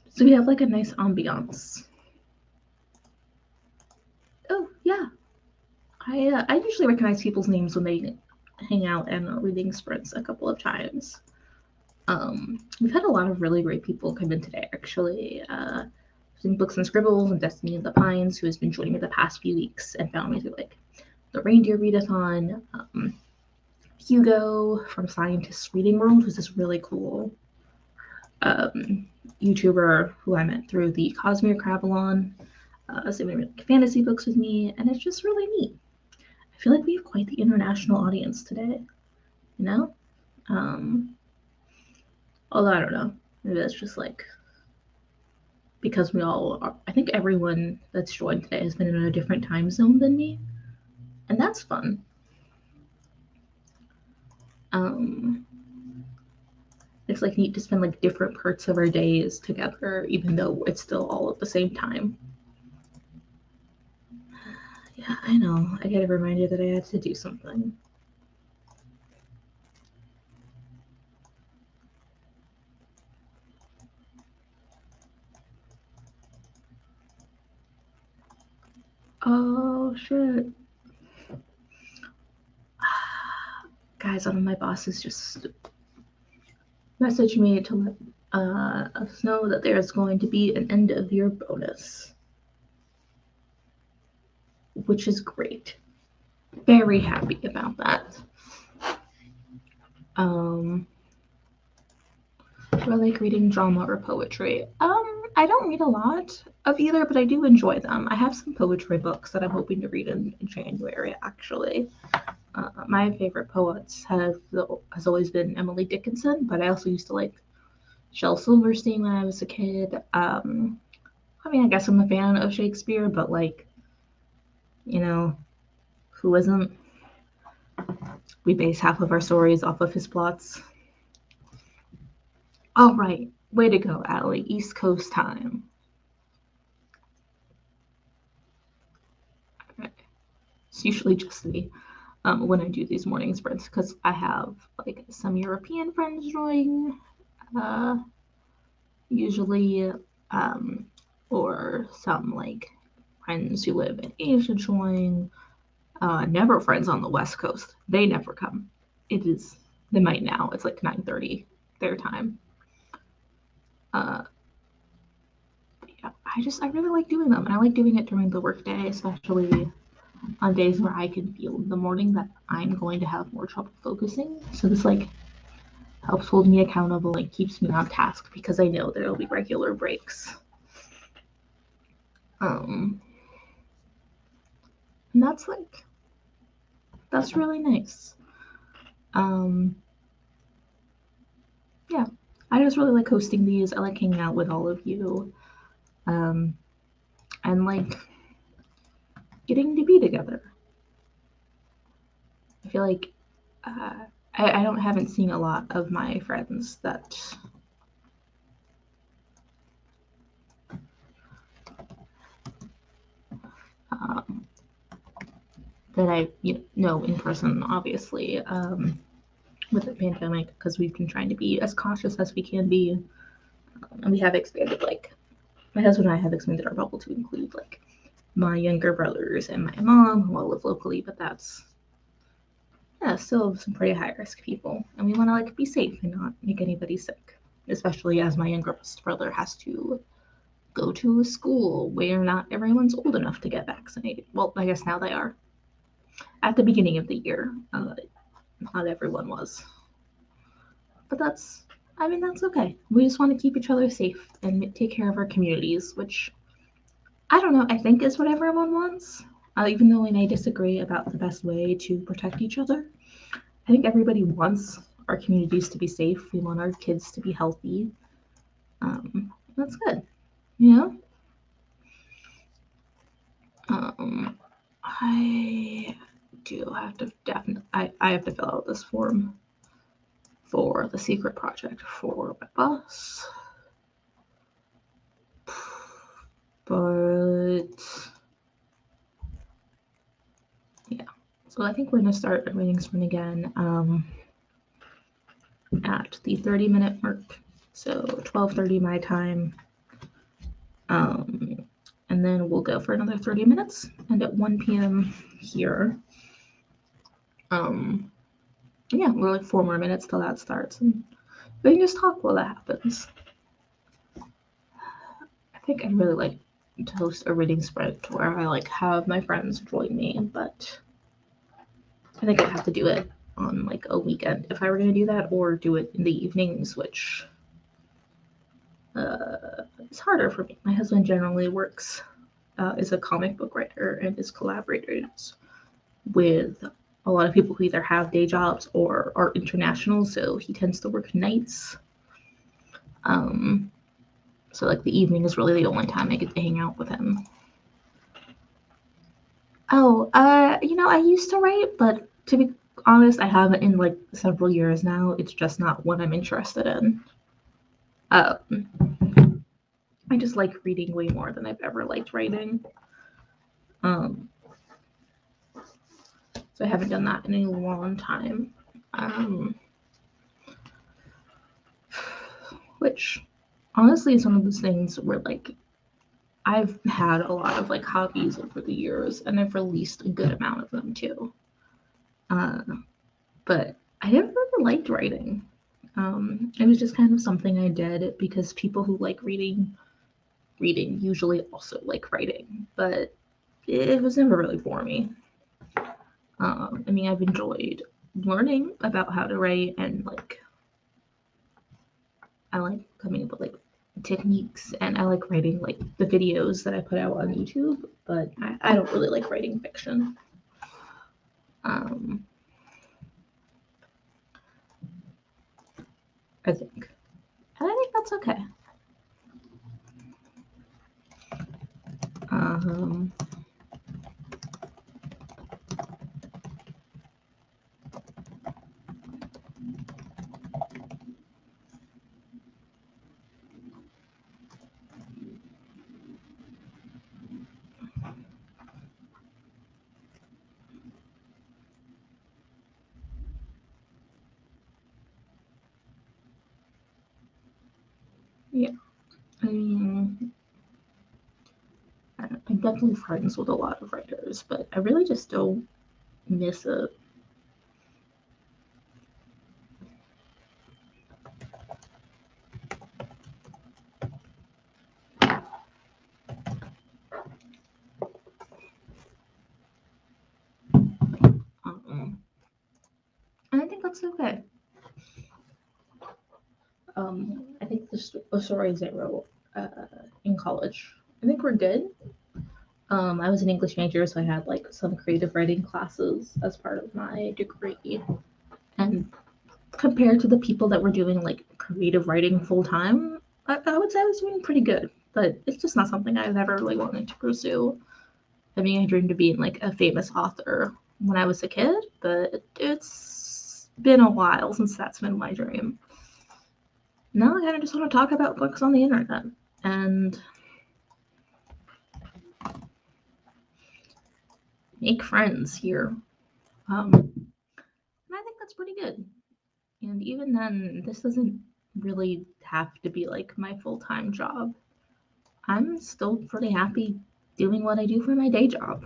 So we have like a nice ambiance. Oh yeah, I usually recognize people's names when they hang out and reading sprints a couple of times. We've had a lot of really great people come in today, actually. Using Books and Scribbles and Destiny in the Pines, who has been joining me the past few weeks and found me through like the Reindeer Readathon. Hugo from Scientists Reading World, who's this really cool YouTuber who I met through the Cosmere Cravalon. So we read like fantasy books with me, and it's just really neat. I feel like we have quite the international audience today, you know? Although I don't know, maybe that's just like because we all are, I think everyone that's joined today has been in a different time zone than me, and that's fun. It's like neat to spend like different parts of our days together, even though it's still all at the same time. Yeah, I know. I get a reminder that I had to do something. Oh shit. Guys, one of my bosses just messaged me to let us know that there's going to be an end of year bonus, which is great. Very happy about that. Do I like reading drama or poetry? I don't read a lot of either, but I do enjoy them. I have some poetry books that I'm hoping to read in January, actually. My favorite poets has always been Emily Dickinson, but I also used to like Shel Silverstein when I was a kid. I mean, I guess I'm a fan of Shakespeare, but like, you know, who isn't? We base half of our stories off of his plots. All right, way to go, Allie. East Coast time. All right. It's usually just me when I do these morning sprints because I have like some European friends join, usually, or some like friends who live in Asia join. Never friends on the West Coast. They never come. They might now. It's like 9:30 their time. Yeah, I really like doing them, and I like doing it during the workday, especially on days where I can feel in the morning that I'm going to have more trouble focusing. So this like helps hold me accountable and keeps me on task because I know there'll be regular breaks. And that's like that's really nice. Yeah, I just really like hosting these. I like hanging out with all of you, and like getting to be together. I feel like I haven't seen a lot of my friends that um, that I know in person, obviously, with the pandemic, because we've been trying to be as cautious as we can be, and we have expanded. Like my husband and I have expanded our bubble to include like my younger brothers and my mom, who all live locally, but that's still some pretty high risk people, and we want to like be safe and not make anybody sick. Especially as my younger brother has to go to a school where not everyone's old enough to get vaccinated. Well, I guess now they are. At the beginning of the year, not everyone was. But that's okay. We just want to keep each other safe and take care of our communities, which I don't know, I think is what everyone wants. Even though we may disagree about the best way to protect each other, I think everybody wants our communities to be safe. We want our kids to be healthy. That's good, you know? I do have to I have to fill out this form for the secret project for my boss. But yeah, so I think we're gonna start a reading sprint again at the 30-minute mark, so 12:30 my time, and then we'll go for another 30 minutes, and at 1 p.m. here, yeah, we're like 4 more minutes till that starts, and we can just talk while that happens. I think I'd really like to host a reading sprint where I like have my friends join me, but I think I'd have to do it on like a weekend if I were gonna do that, or do it in the evenings, which is harder for me. My husband generally works is a comic book writer and is collaborators with a lot of people who either have day jobs or are international, so he tends to work nights. So like the evening is really the only time I get to hang out with him. Oh, I used to write, but to be honest, I haven't in like several years now. It's just not what I'm interested in. I just like reading way more than I've ever liked writing. So I haven't done that in a long time. Which honestly is one of those things where like I've had a lot of like hobbies over the years, and I've released a good amount of them too. But I never really liked writing. It was just kind of something I did because people who like reading usually also like writing, but it was never really for me. I mean, I've enjoyed learning about how to write, and like I like coming up with like techniques, and I like writing like the videos that I put out on YouTube, but I don't really like writing fiction. I think. And I think that's okay. Yeah. I mean, I'm definitely friends with a lot of writers, but I really just don't miss it. And I think that's okay. I think the stories I wrote in college, I think we're good. I was an English major, so I had like some creative writing classes as part of my degree. And compared to the people that were doing like creative writing full time, I would say I was doing pretty good. But it's just not something I've ever really wanted to pursue. I mean, I dreamed of being like a famous author when I was a kid, but it's been a while since that's been my dream. Now I kind of just want to talk about books on the internet and make friends here. And I think that's pretty good. And even then, this doesn't really have to be like my full time job. I'm still pretty happy doing what I do for my day job.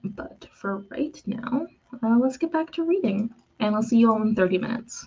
But for right now, let's get back to reading. And I'll see you all in 30 minutes.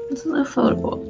This is a photo book.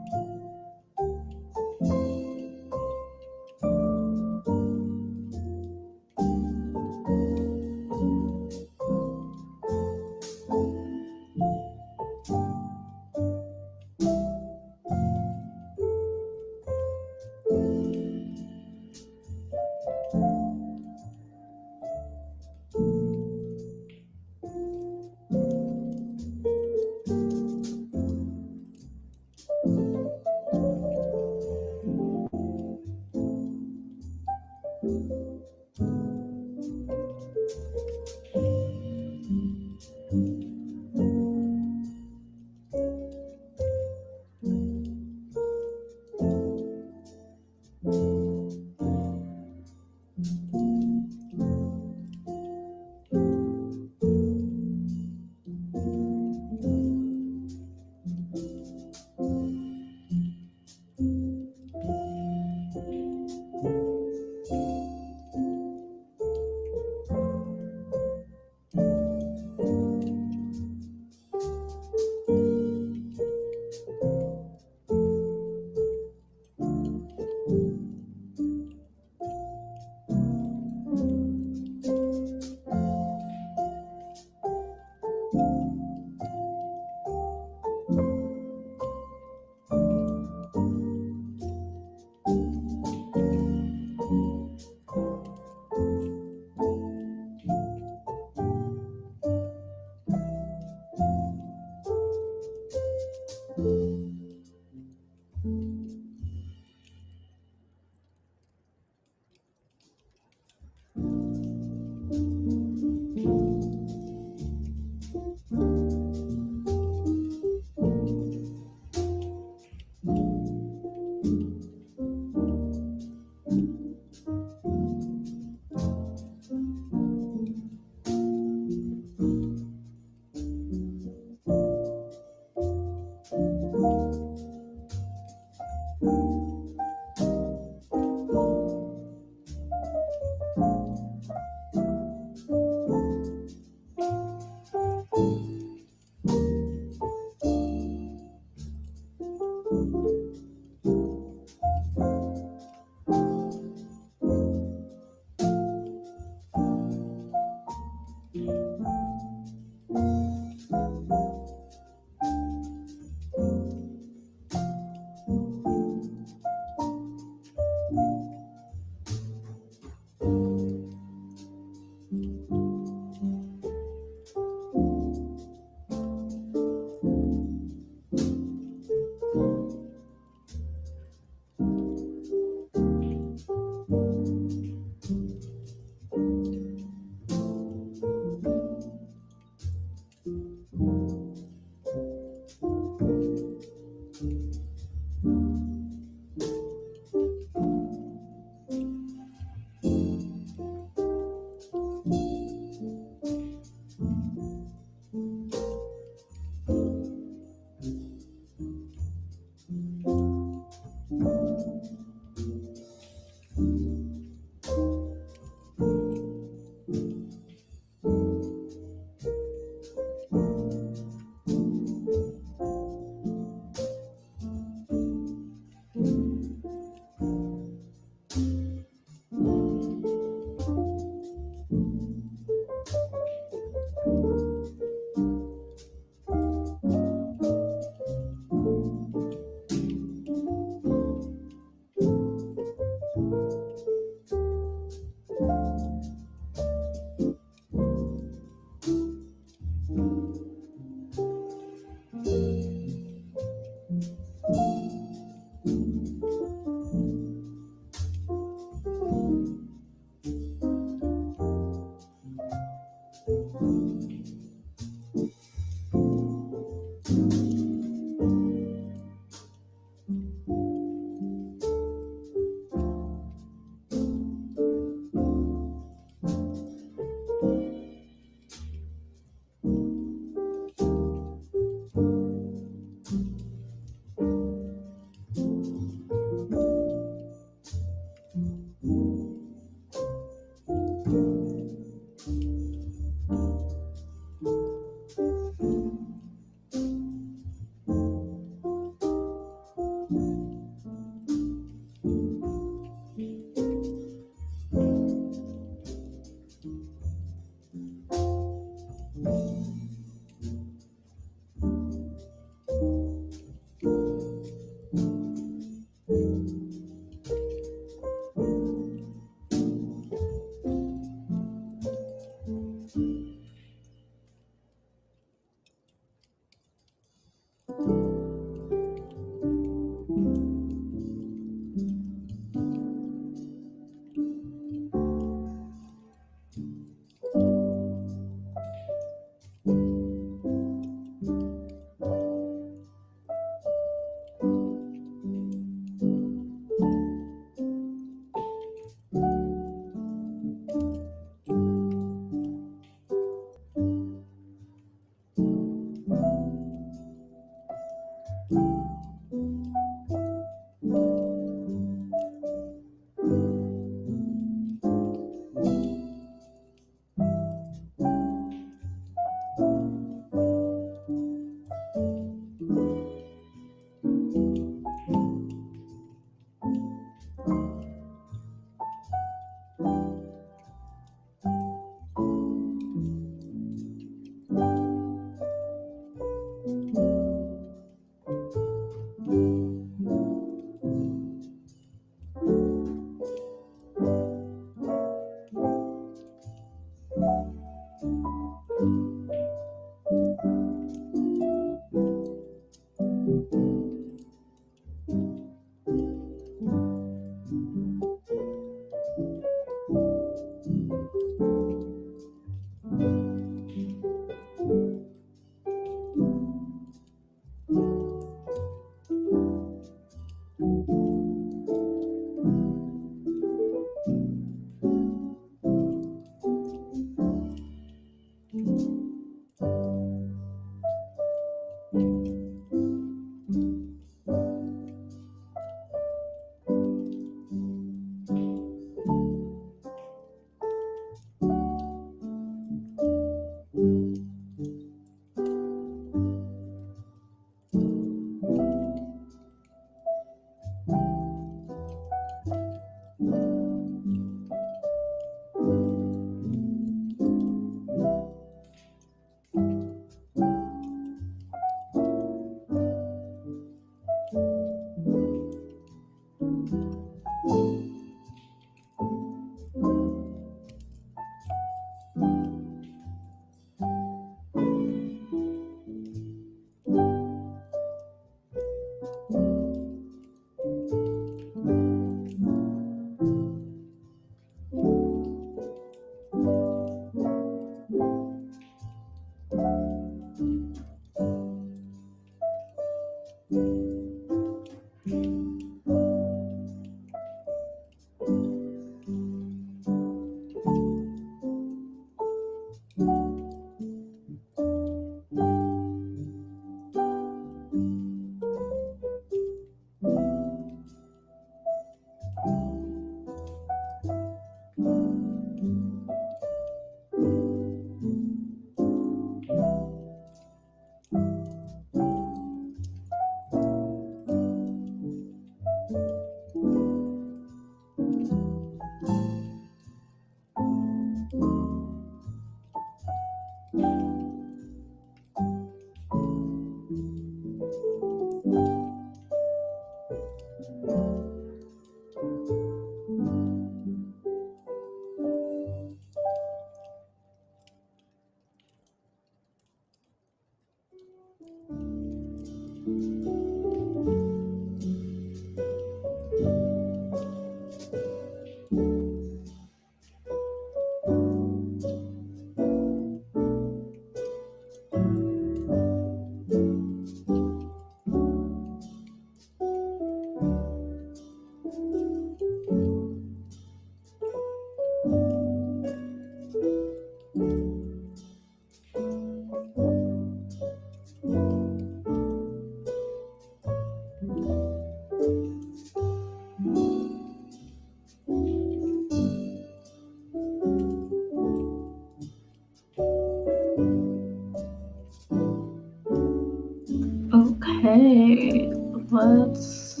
Okay, let's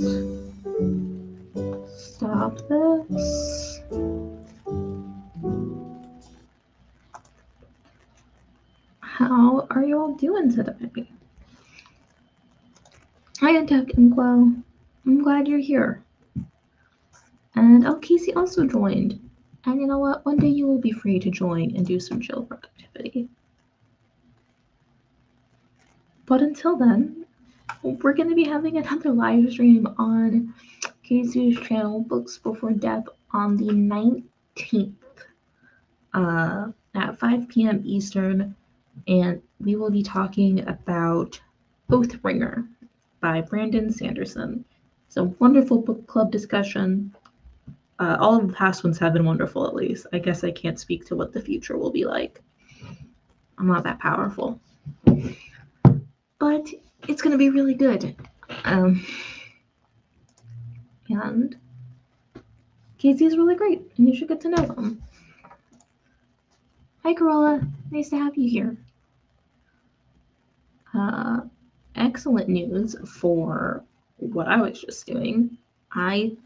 stop this. How are you all doing today? Hi, UntappedInkwell. I'm glad you're here. And oh, Casey also joined. And you know what? One day you will be free to join and do some jailbreak activity. But until then, we're going to be having another live stream on Casey's channel, Books Before Death, on the 19th at 5 p.m. Eastern, and we will be talking about Oathbringer by Brandon Sanderson. It's a wonderful book club discussion. All of the past ones have been wonderful, at least. I guess I can't speak to what the future will be like. I'm not that powerful. But it's going to be really good. And Casey is really great, and you should get to know him. Hi, Corolla. Nice to have you here. Excellent news for what I was just doing. I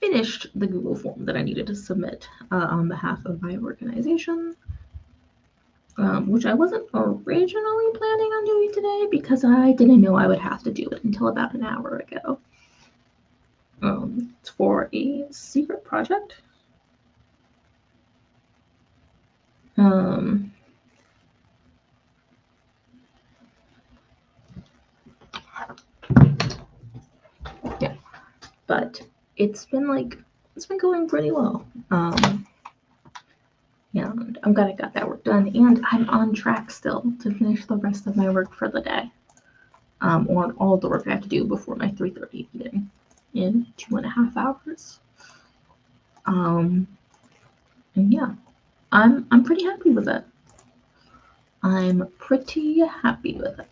finished the Google form that I needed to submit on behalf of my organization, which I wasn't originally planning on doing today because I didn't know I would have to do it until about an hour ago. It's for a secret project. Yeah, but it's been going pretty well. And I'm glad I got that work done, and I'm on track still to finish the rest of my work for the day. Or all the work I have to do before my 3:30 meeting in 2.5 hours. And yeah, I'm pretty happy with it. I'm pretty happy with it.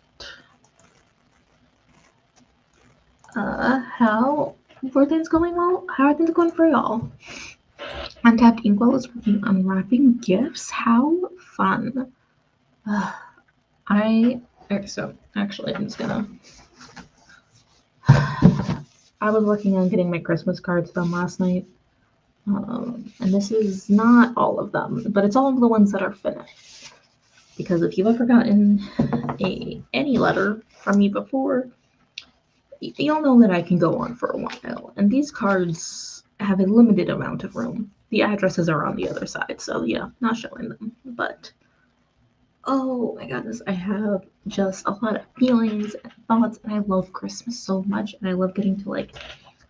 How are things going well? How are things going for y'all? UntappedInkwell is working on wrapping gifts. How fun! So actually, I'm just gonna. I was working on getting my Christmas cards done last night, and this is not all of them, but it's all of the ones that are finished. Because if you've ever gotten any letter from me before, you'll know that I can go on for a while, and these cards have a limited amount of room. The addresses are on the other side, so yeah, not showing them, but oh my goodness, I have just a lot of feelings and thoughts, and I love Christmas so much, and I love getting to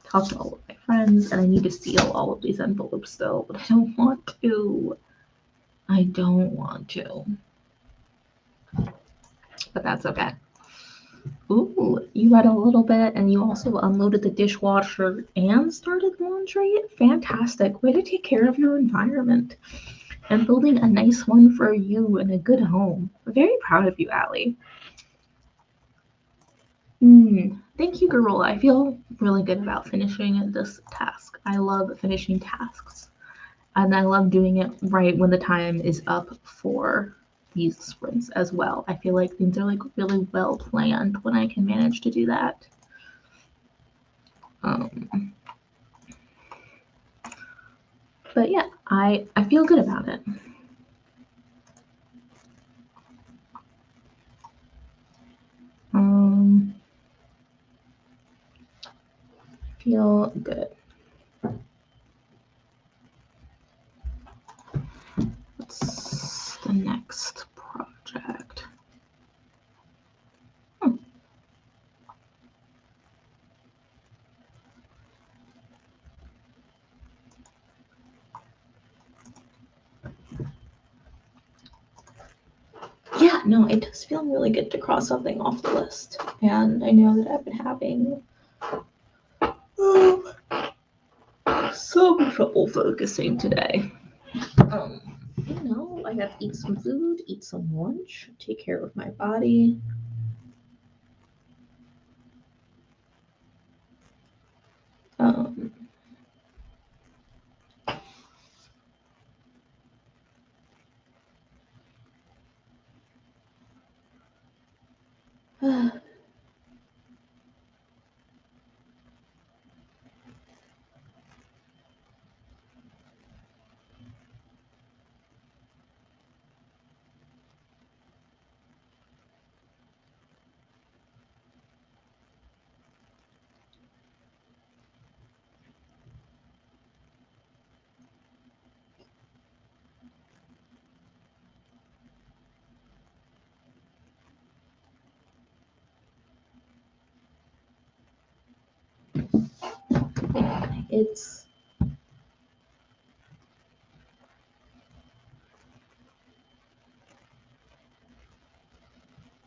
talk to all of my friends, and I need to seal all of these envelopes still, but I don't want to. But that's okay. Ooh, you read a little bit, and you also unloaded the dishwasher and started laundry? Fantastic. Way to take care of your environment and building a nice one for you and a good home. I'm very proud of you, Allie. Thank you, Garola. I feel really good about finishing this task. I love finishing tasks, and I love doing it right when the time is up for these sprints as well. I feel like things are really well planned when I can manage to do that. But yeah, I feel good about it. Feel good. What's the next project? Yeah, no, it does feel really good to cross something off the list. And I know that I've been having some trouble focusing today. I have to eat some food, eat some lunch, take care of my body.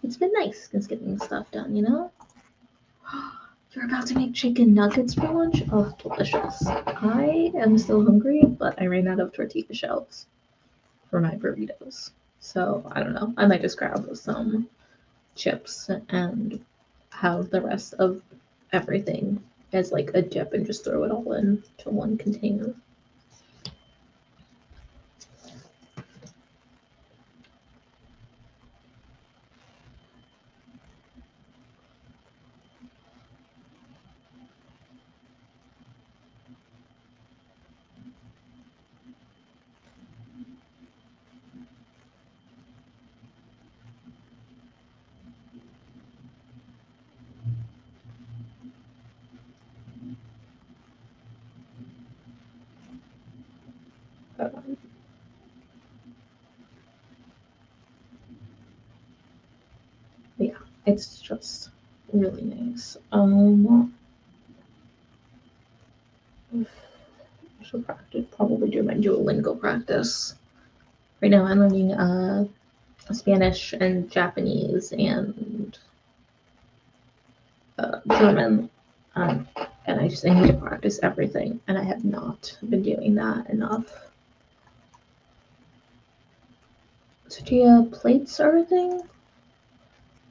it's been nice just getting stuff done, you know? You're about to make chicken nuggets for lunch? Oh, delicious. I am still hungry, but I ran out of tortilla shells for my burritos. So, I don't know. I might just grab some chips and have the rest of everything as like a dip and just throw it all into one container. Yeah, it's just really nice. I should probably do my Duolingo practice. Right now I'm learning Spanish and Japanese and German. And I need to practice everything, and I have not been doing that enough. Tortilla plates are a thing?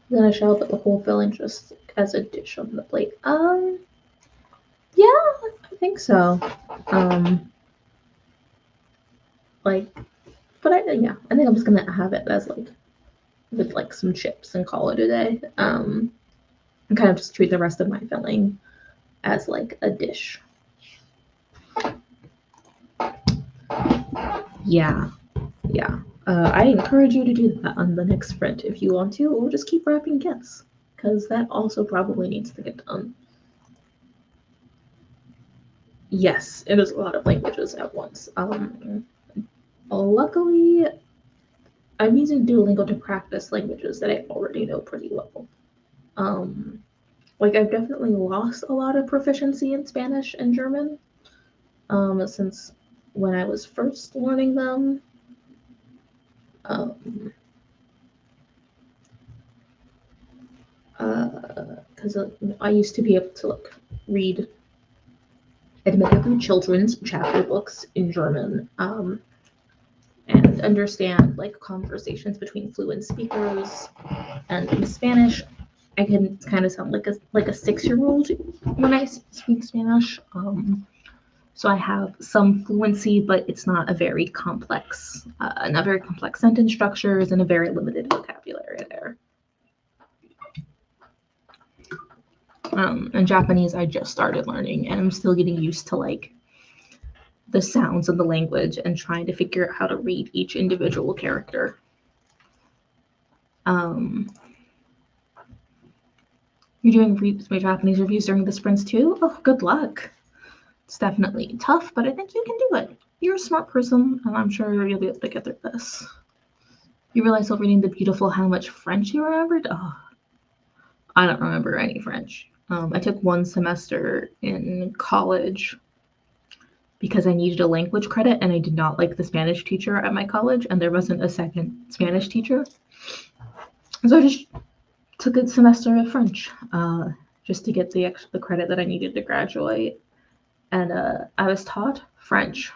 Then I shall put the whole filling just as a dish on the plate. Yeah, I think so. But I think I'm just gonna have it as like with like some chips and call it a day. And kind of just treat the rest of my filling as like a dish. Yeah. I encourage you to do that on the next sprint if you want to, or just keep wrapping gifts, because that also probably needs to get done. Yes, it is a lot of languages at once. Luckily, I'm using Duolingo to practice languages that I already know pretty well. I've definitely lost a lot of proficiency in Spanish and German, since when I was first learning them. Because I used to be able to read admittedly children's chapter books in German, and understand conversations between fluent speakers. And in Spanish, I can kind of sound like a 6-year-old when I speak Spanish. So I have some fluency, but it's not very complex sentence structures and a very limited vocabulary there. And Japanese, I just started learning, and I'm still getting used to the sounds of the language and trying to figure out how to read each individual character. You're doing my Japanese reviews during the sprints too? Oh, good luck. It's definitely tough, but I think you can do it. You're a smart person, and I'm sure you'll be able to get through this. You realize while reading the beautiful how much French you remembered? Oh, I don't remember any French. I took one semester in college because I needed a language credit, and I did not like the Spanish teacher at my college, and there wasn't a second Spanish teacher. So I just took a semester of French, just to get the credit that I needed to graduate. And I was taught French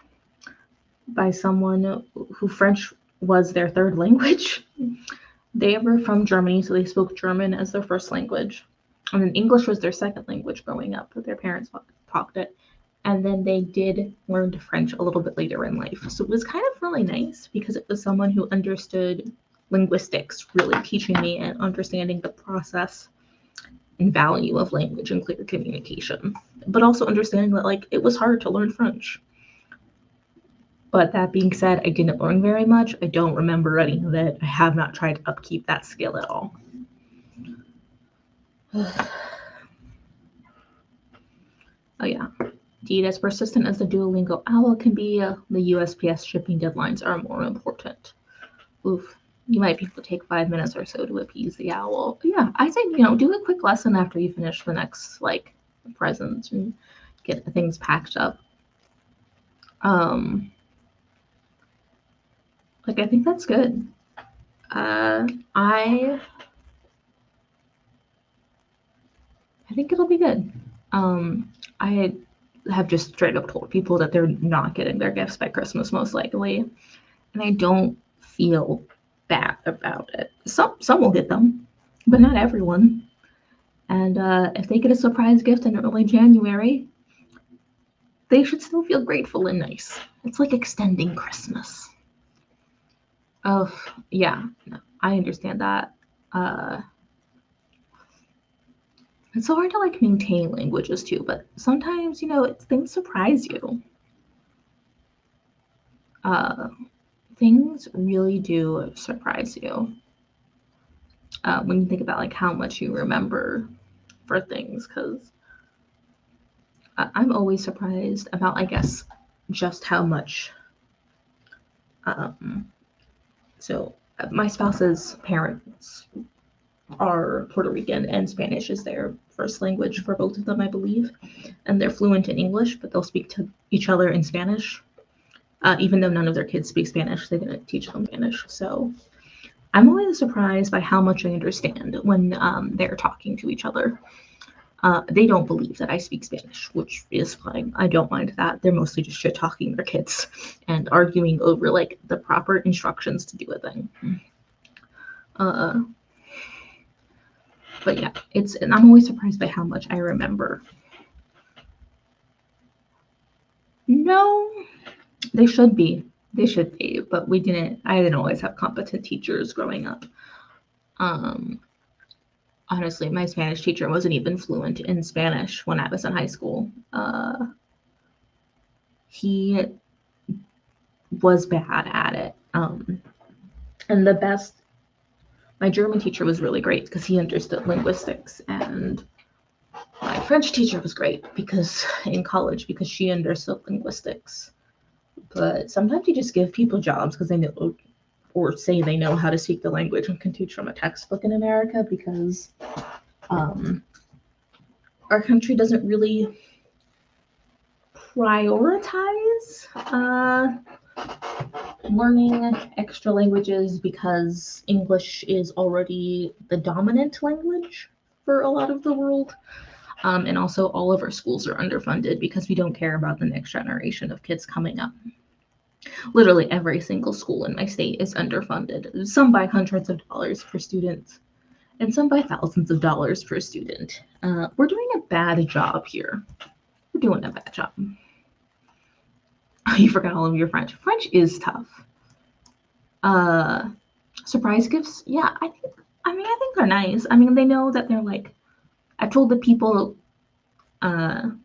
by someone who French was their third language. They were from Germany, so they spoke German as their first language. And then English was their second language growing up, but their parents talked it. And then they did learn French a little bit later in life. So it was kind of really nice because it was someone who understood linguistics, really teaching me and understanding the process and value of language and clear communication, but also understanding that it was hard to learn French. But that being said, I didn't learn very much. I don't remember any of it. I have not tried to upkeep that skill at all. Oh yeah. Indeed, as persistent as the Duolingo owl can be, the USPS shipping deadlines are more important. Oof. You might be able to take 5 minutes or so to appease the owl. But yeah, I say, do a quick lesson after you finish the next present, and get things packed up. Like, I think that's good. I think it'll be good. I have just straight up told people that they're not getting their gifts by Christmas, most likely, and I don't feel bad about it. Some will get them, but not everyone. And if they get a surprise gift in early January, they should still feel grateful and nice. It's like extending Christmas. Oh, yeah, no, I understand that. It's so hard to like maintain languages too, but sometimes, things surprise you. Things really do surprise you when you think about like how much you remember for things, because I'm always surprised about, I guess, just how much. So my spouse's parents are Puerto Rican, and Spanish is their first language for both of them, I believe. And they're fluent in English, but they'll speak to each other in Spanish. Even though none of their kids speak Spanish, they didn't teach them Spanish. So I'm always surprised by how much I understand when they're talking to each other. They don't believe that I speak Spanish, which is fine. I don't mind that. They're mostly just shit talking their kids and arguing over like the proper instructions to do a thing. But yeah, and I'm always surprised by how much I remember. No, they should be. They should be, but I didn't always have competent teachers growing up. Honestly, my Spanish teacher wasn't even fluent in Spanish when I was in high school. He was bad at it. And my German teacher was really great because he understood linguistics, and my French teacher was great in college because she understood linguistics. But sometimes you just give people jobs because they know or say they know how to speak the language and can teach from a textbook in America, because our country doesn't really prioritize learning extra languages because English is already the dominant language for a lot of the world. And also all of our schools are underfunded because we don't care about the next generation of kids coming up. Literally every single school in my state is underfunded. Some by hundreds of dollars per student, and some by thousands of dollars per student. We're doing a bad job here. We're doing a bad job. You forgot all of your French. French is tough. Surprise gifts? Yeah, I think they're nice. I mean, they know that they're like, I've told the people that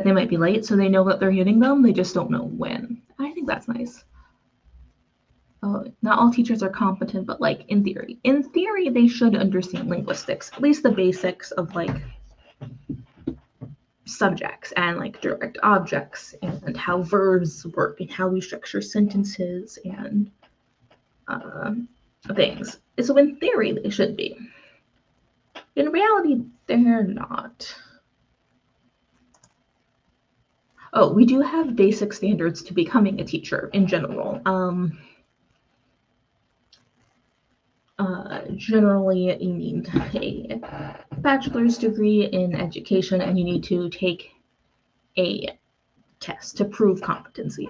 they might be late, so they know that they're getting them. They just don't know when. I think that's nice. Not all teachers are competent, but like in theory, they should understand linguistics, at least the basics of like subjects and like direct objects and how verbs work and how we structure sentences and things. So in theory, they should be. In reality, they're not. Oh, we do have basic standards to becoming a teacher in general. Generally, you need a bachelor's degree in education, and you need to take a test to prove competency.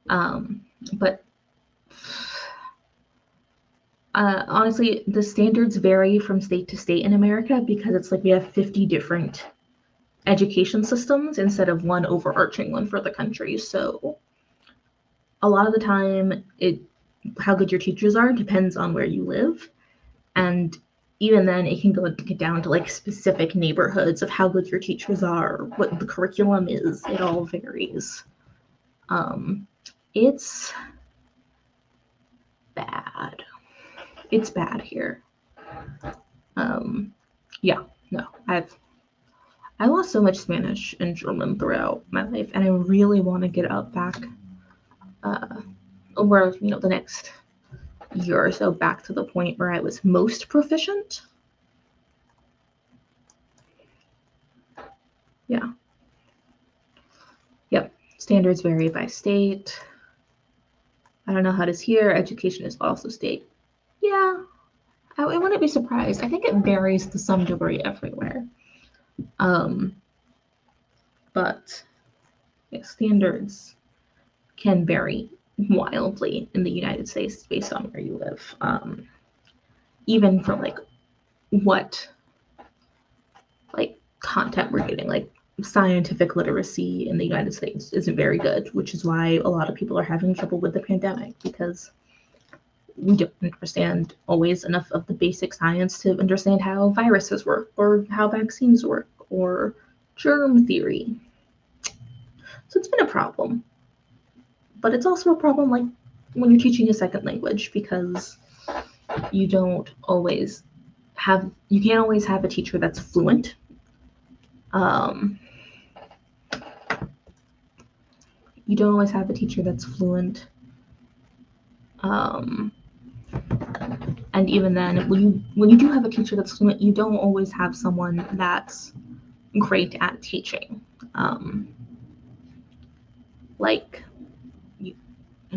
But honestly, the standards vary from state to state in America because it's like we have 50 different education systems instead of one overarching one for the country. So a lot of the time, how good your teachers are depends on where you live. And even then, it can get down to like specific neighborhoods of how good your teachers are, what the curriculum is. It all varies. It's bad. It's bad here. Yeah, no, I lost so much Spanish and German throughout my life, and I really want to get up back over the next year or so back to the point where I was most proficient. Yeah. Standards vary by state. I don't know how it is here. Education is also state. Yeah, I wouldn't be surprised. I think it varies to some degree everywhere. But yeah, standards can vary wildly in the United States based on where you live. Even for like what like content we're getting, like scientific literacy in the United States isn't very good, which is why a lot of people are having trouble with the pandemic, because we don't understand always enough of the basic science to understand how viruses work or how vaccines work or germ theory. So it's been a problem. But it's also a problem like when you're teaching a second language, because you can't always have a teacher that's fluent. You don't always have a teacher that's fluent. And even then, when you do have a teacher that's fluent, you don't always have someone that's great at teaching.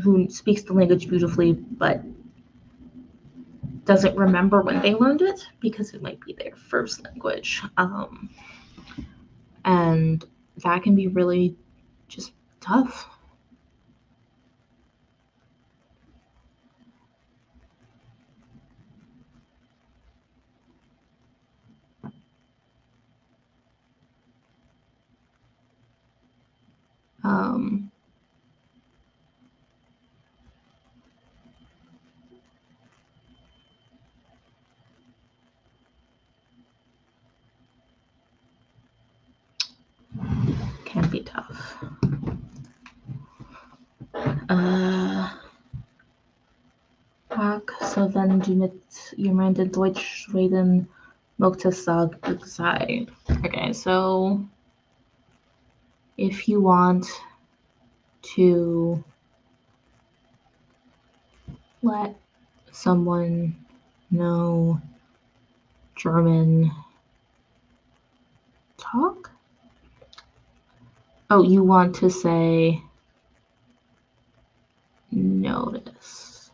Who speaks the language beautifully, but doesn't remember when they learned it because it might be their first language. And that can be really just tough. Can be tough. So wenn du mit jemandem Deutsch reden möchtest, sag sei. Okay, so if you want to let someone know German talk? Oh, you want to say notice.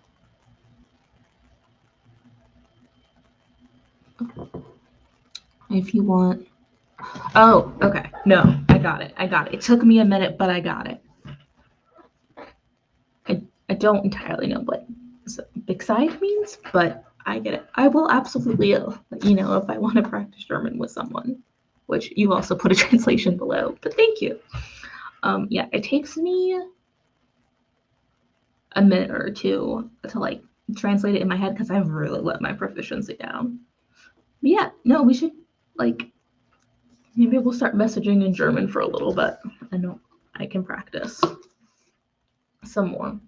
If you want. Oh, okay. No, I got it. It took me a minute, but I got it. I don't entirely know what big side means, but I get it. I will absolutely let you know if I want to practice German with someone, which you also put a translation below, but thank you. Yeah, it takes me a minute or two to like translate it in my head because I've really let my proficiency down. But yeah, no, we should like maybe we'll start messaging in German for a little bit. I know I can practice some more.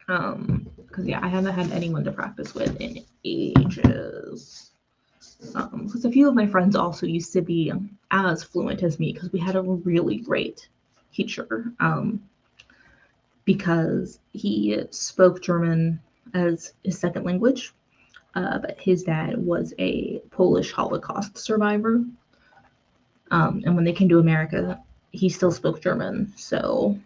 Because yeah, I haven't had anyone to practice with in ages. Because a few of my friends also used to be as fluent as me because we had a really great teacher. Because he spoke German as his second language, but his dad was a Polish Holocaust survivor. And when they came to America, he still spoke German. So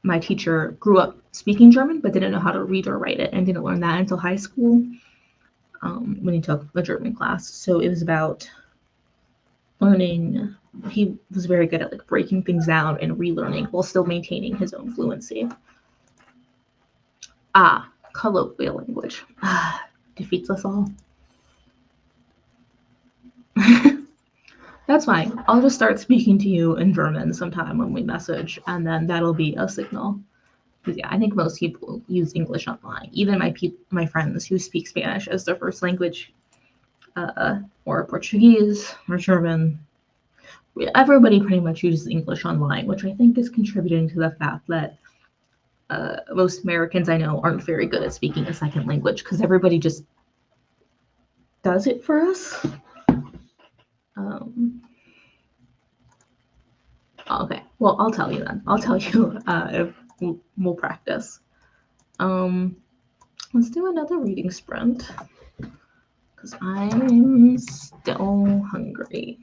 my teacher grew up speaking German, but didn't know how to read or write it, and didn't learn that until high school when he took a German class. So it was about learning. He was very good at like breaking things down and relearning while still maintaining his own fluency. Colloquial language. Defeats us all. That's fine. I'll just start speaking to you in German sometime when we message, and then that'll be a signal. Because yeah, I think most people use English online. Even my friends who speak Spanish as their first language, or Portuguese or German. Everybody pretty much uses English online, which I think is contributing to the fact that most Americans I know aren't very good at speaking a second language because everybody just does it for us. Okay, well, I'll tell you then. I'll tell you if we'll practice. Let's do another reading sprint. because I'm still hungry.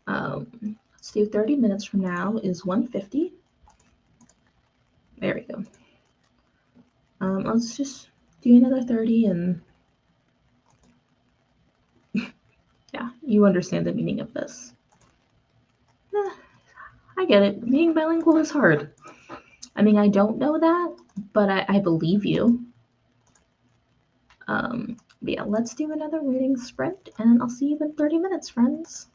Let's do 30 minutes from now is 150. There we go. Let's just do another 30 and yeah, you understand the meaning of this. I get it. Being bilingual is hard. I mean, I don't know that, but I believe you. But yeah, let's do another reading sprint, and I'll see you in 30 minutes, friends.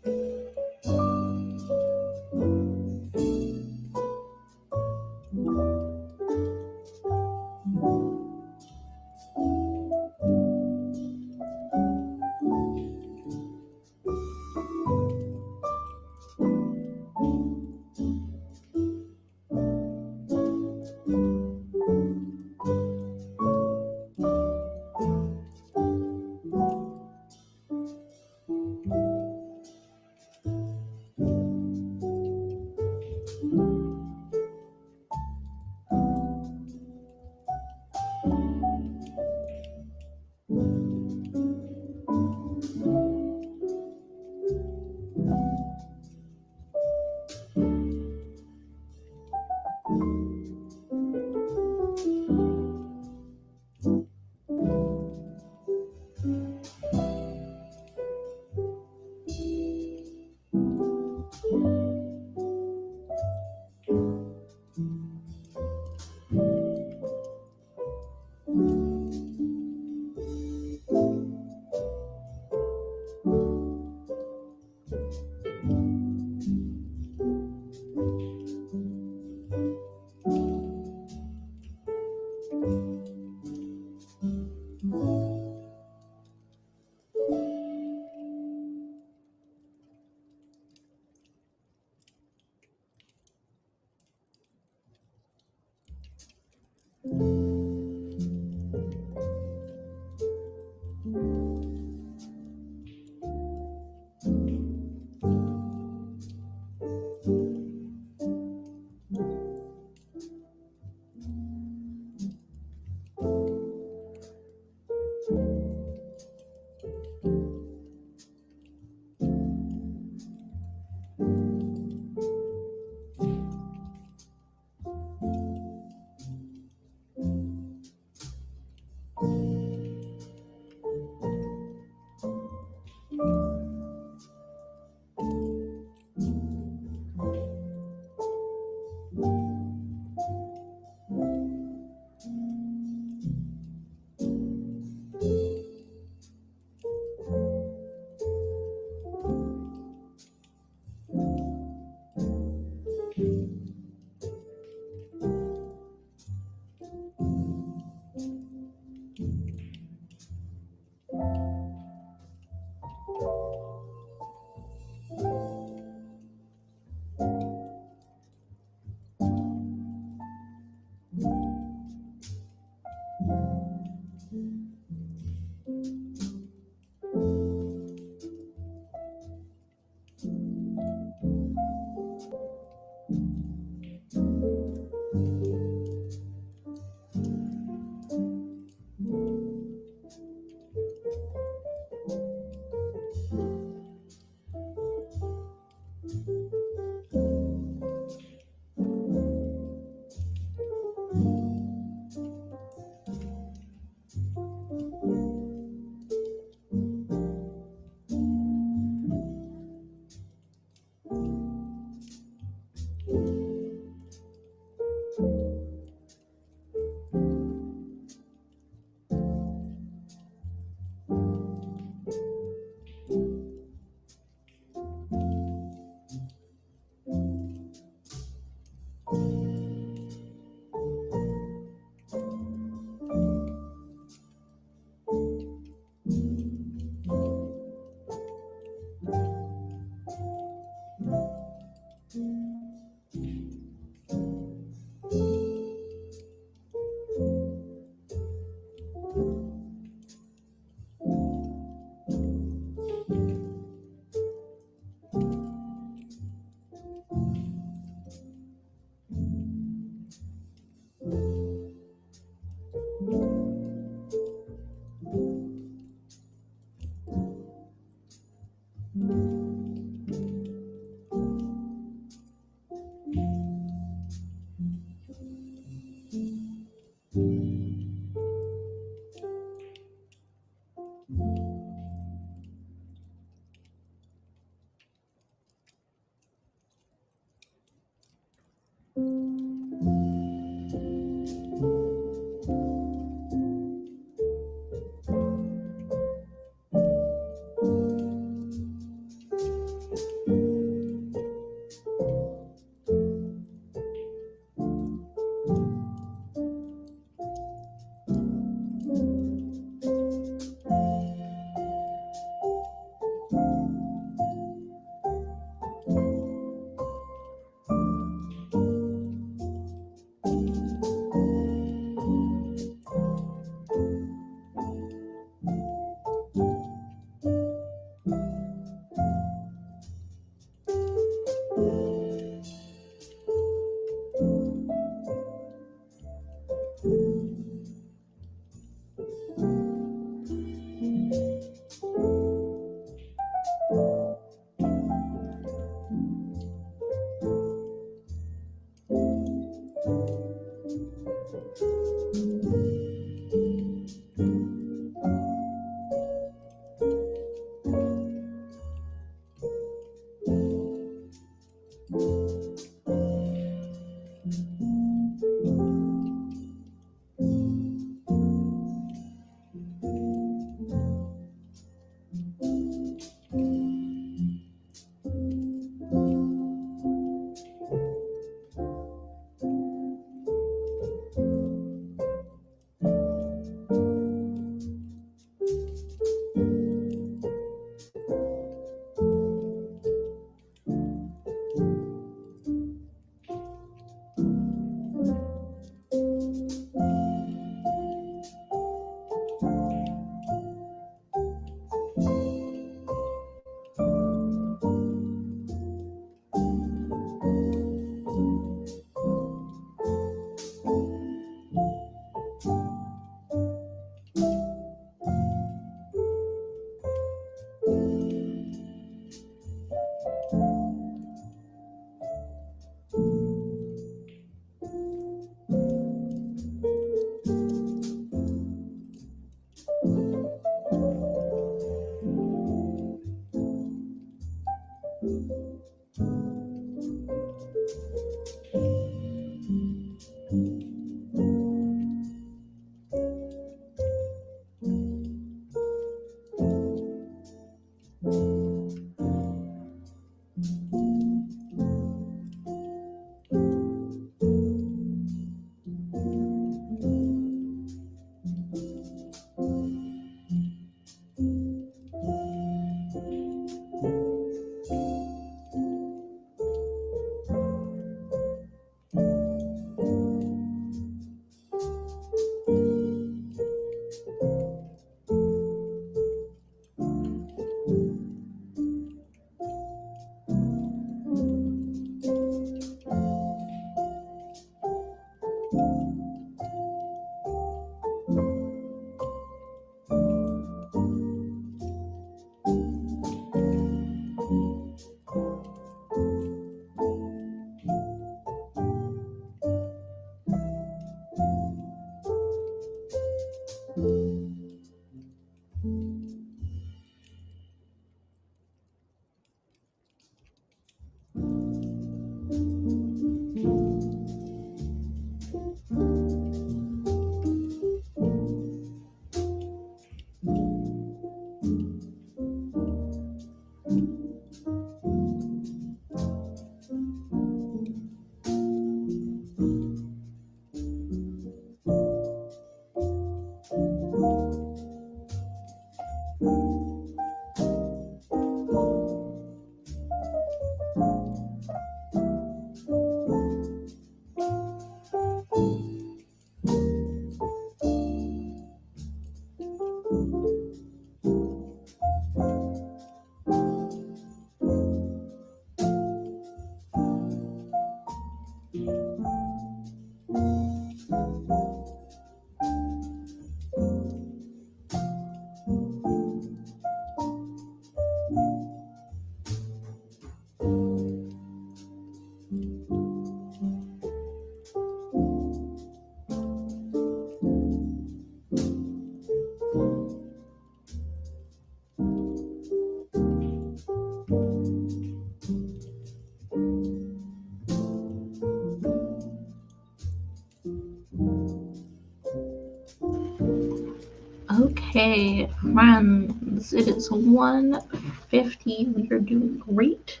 Okay, friends, it is 1:50. We are doing great.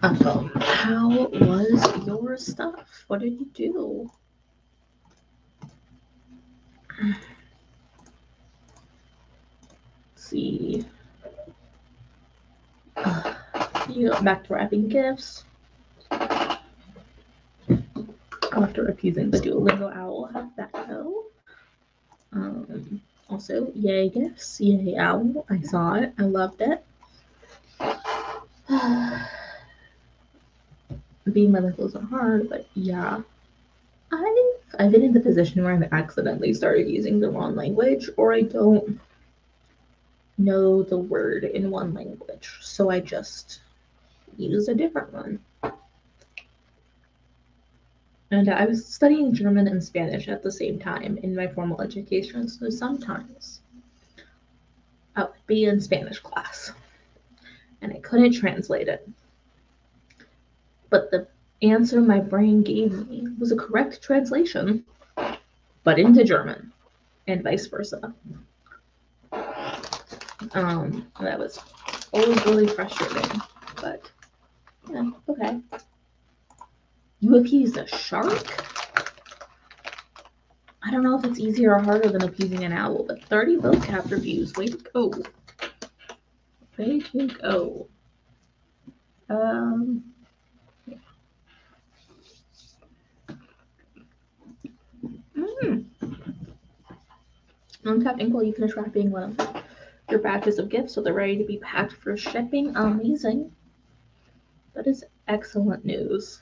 How was your stuff? What did you do? Let's see. You got back to wrapping gifts. After refusing the Duolingo owl, how'd that go? Also, yay gifts, yay owl. I saw it. I loved it. Being bilingual are hard, but yeah. I've been in the position where I've accidentally started using the wrong language, or I don't know the word in one language, so I just use a different one. And I was studying German and Spanish at the same time in my formal education, so sometimes I would be in Spanish class and I couldn't translate it. But the answer my brain gave me was a correct translation, but into German, and vice versa. That was always really frustrating, but yeah, okay. You appeased a shark? I don't know if it's easier or harder than appeasing an owl, but 30 vocab reviews. Way to go. Way to go. Yeah. UntappedInkwell, you finished wrapping one of your batches of gifts, so they're ready to be packed for shipping. Amazing. That is excellent news.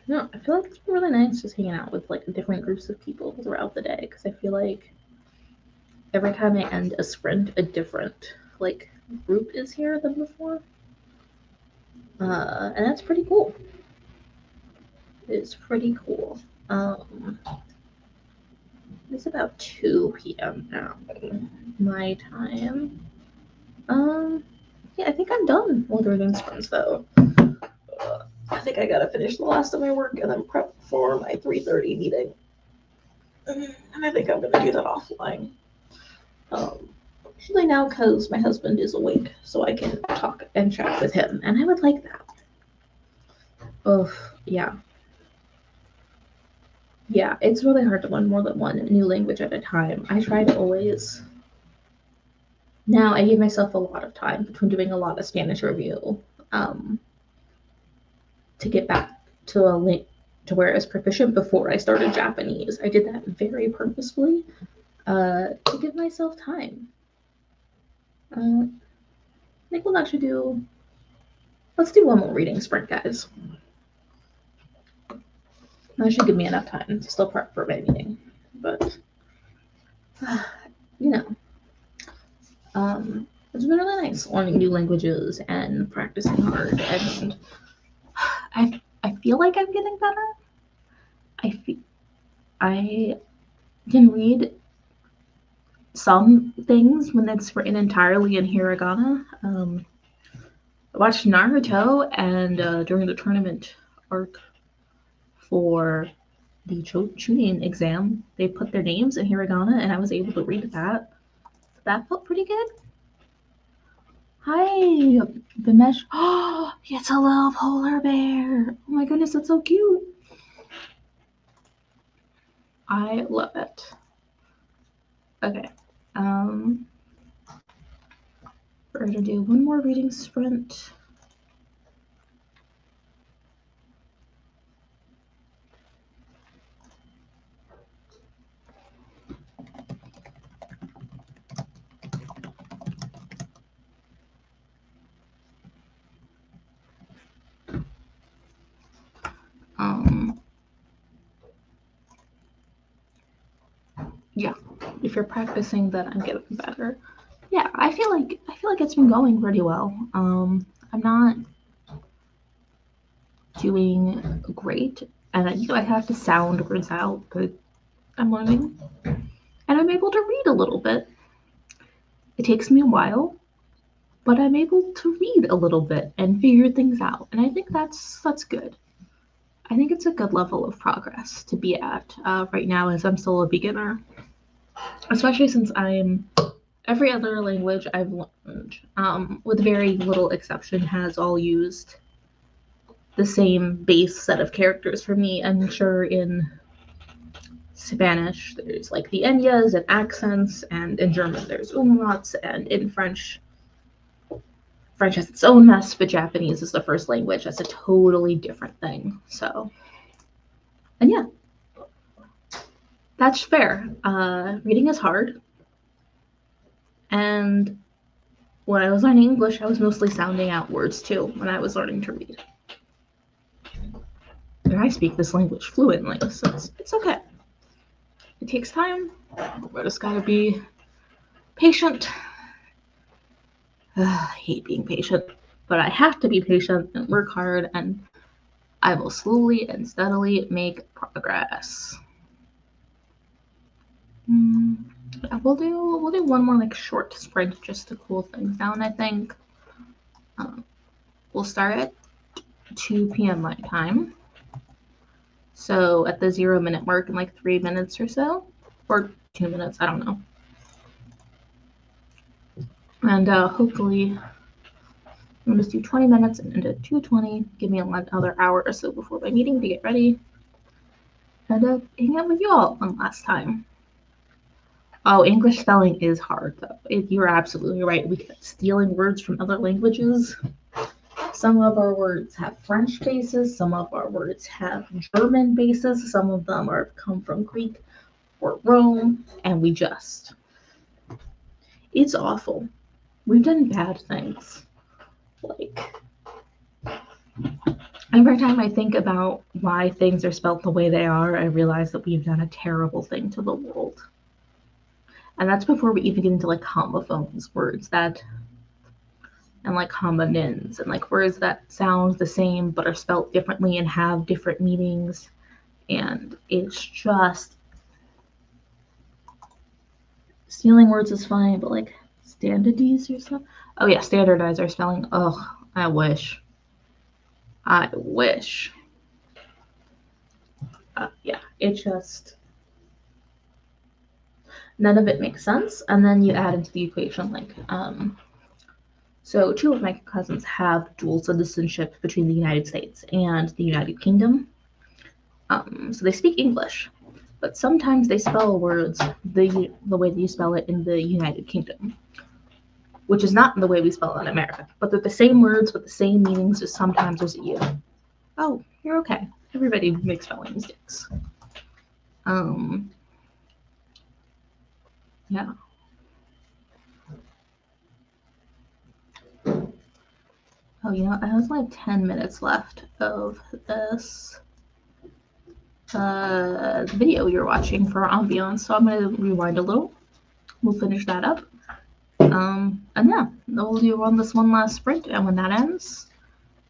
No, I feel like it's been really nice just hanging out with like different groups of people throughout the day, because I feel like every time I end a sprint, a different like group is here than before. And that's pretty cool. It's pretty cool. It's about 2 p.m. now, my time. Yeah, I think I'm done with reading sprints though. I think I gotta finish the last of my work and then prep for my 3:30 meeting. And I think I'm gonna do that offline. Usually now because my husband is awake, so I can talk and chat with him, and I would like that. Oh, yeah. Yeah, it's really hard to learn more than one new language at a time. I try to always. Now I give myself a lot of time between doing a lot of Spanish review to get back to to where I was proficient before I started Japanese. I did that very purposefully to give myself time. I think we'll actually let's do one more reading sprint, guys. That should give me enough time to still prep for my meeting. But, you know, it's been really nice learning new languages and practicing hard. And I feel like I'm getting better. I can read some things when it's written entirely in hiragana. I watched Naruto, and during the tournament arc for the Chunin exam, they put their names in hiragana, and I was able to read that. That felt pretty good. Hi, Bimesh. Oh, it's a little polar bear. Oh my goodness, that's so cute. I love it. Okay. We're gonna do one more reading sprint. Yeah, if you're practicing, then I'm getting better. Yeah, I feel like it's been going pretty well. I'm not doing great, and I have to sound words out, but I'm learning, and I'm able to read a little bit. It takes me a while, but I'm able to read a little bit and figure things out, and I think that's good. I think it's a good level of progress to be at right now, as I'm still a beginner, especially since every other language I've learned, with very little exception, has all used the same base set of characters for me. I'm sure in Spanish there's like the enyas and accents, and in German there's umlauts, and in French has its own mess, but Japanese is the first language. That's a totally different thing. So, and yeah, that's fair. Reading is hard. And when I was learning English, I was mostly sounding out words too when I was learning to read. And I speak this language fluently, so it's okay. It takes time. We just gotta be patient I hate being patient, but I have to be patient and work hard, and I will slowly and steadily make progress. We'll do one more like short sprint just to cool things down, I think. We'll start at 2 p.m. my time. So at the 0 minute mark in like 3 minutes or so, or 2 minutes, I don't know. And hopefully I'm gonna just do 20 minutes and into 2:20, give me another hour or so before my meeting to get ready. And hang out with you all one last time. Oh, English spelling is hard though. You're absolutely right. We kept stealing words from other languages. Some of our words have French bases, some of our words have German bases, some of them come from Greek or Rome, and it's awful. We've done bad things. Like, every time I think about why things are spelled the way they are, I realize that we've done a terrible thing to the world. And that's before we even get into like homophones, words that, and like homonyms, and like words that sound the same but are spelled differently and have different meanings. And it's just, stealing words is fine, but like standardize your stuff. Oh yeah, standardize our spelling. Ugh, I wish. Yeah, it just, none of it makes sense. And then you add into the equation like, so 2 of my cousins have dual citizenship between the United States and the United Kingdom. So they speak English, but sometimes they spell words the way that you spell it in the United Kingdom, which is not the way we spell it in America. But they're the same words with the same meanings, just sometimes there's a U. Oh, you're okay. Everybody makes spelling mistakes. Yeah. Oh, you know, I have like 10 minutes left of this video you're watching for ambiance, so I'm going to rewind a little. We'll finish that up. And yeah, we'll do on this one last sprint, and when that ends,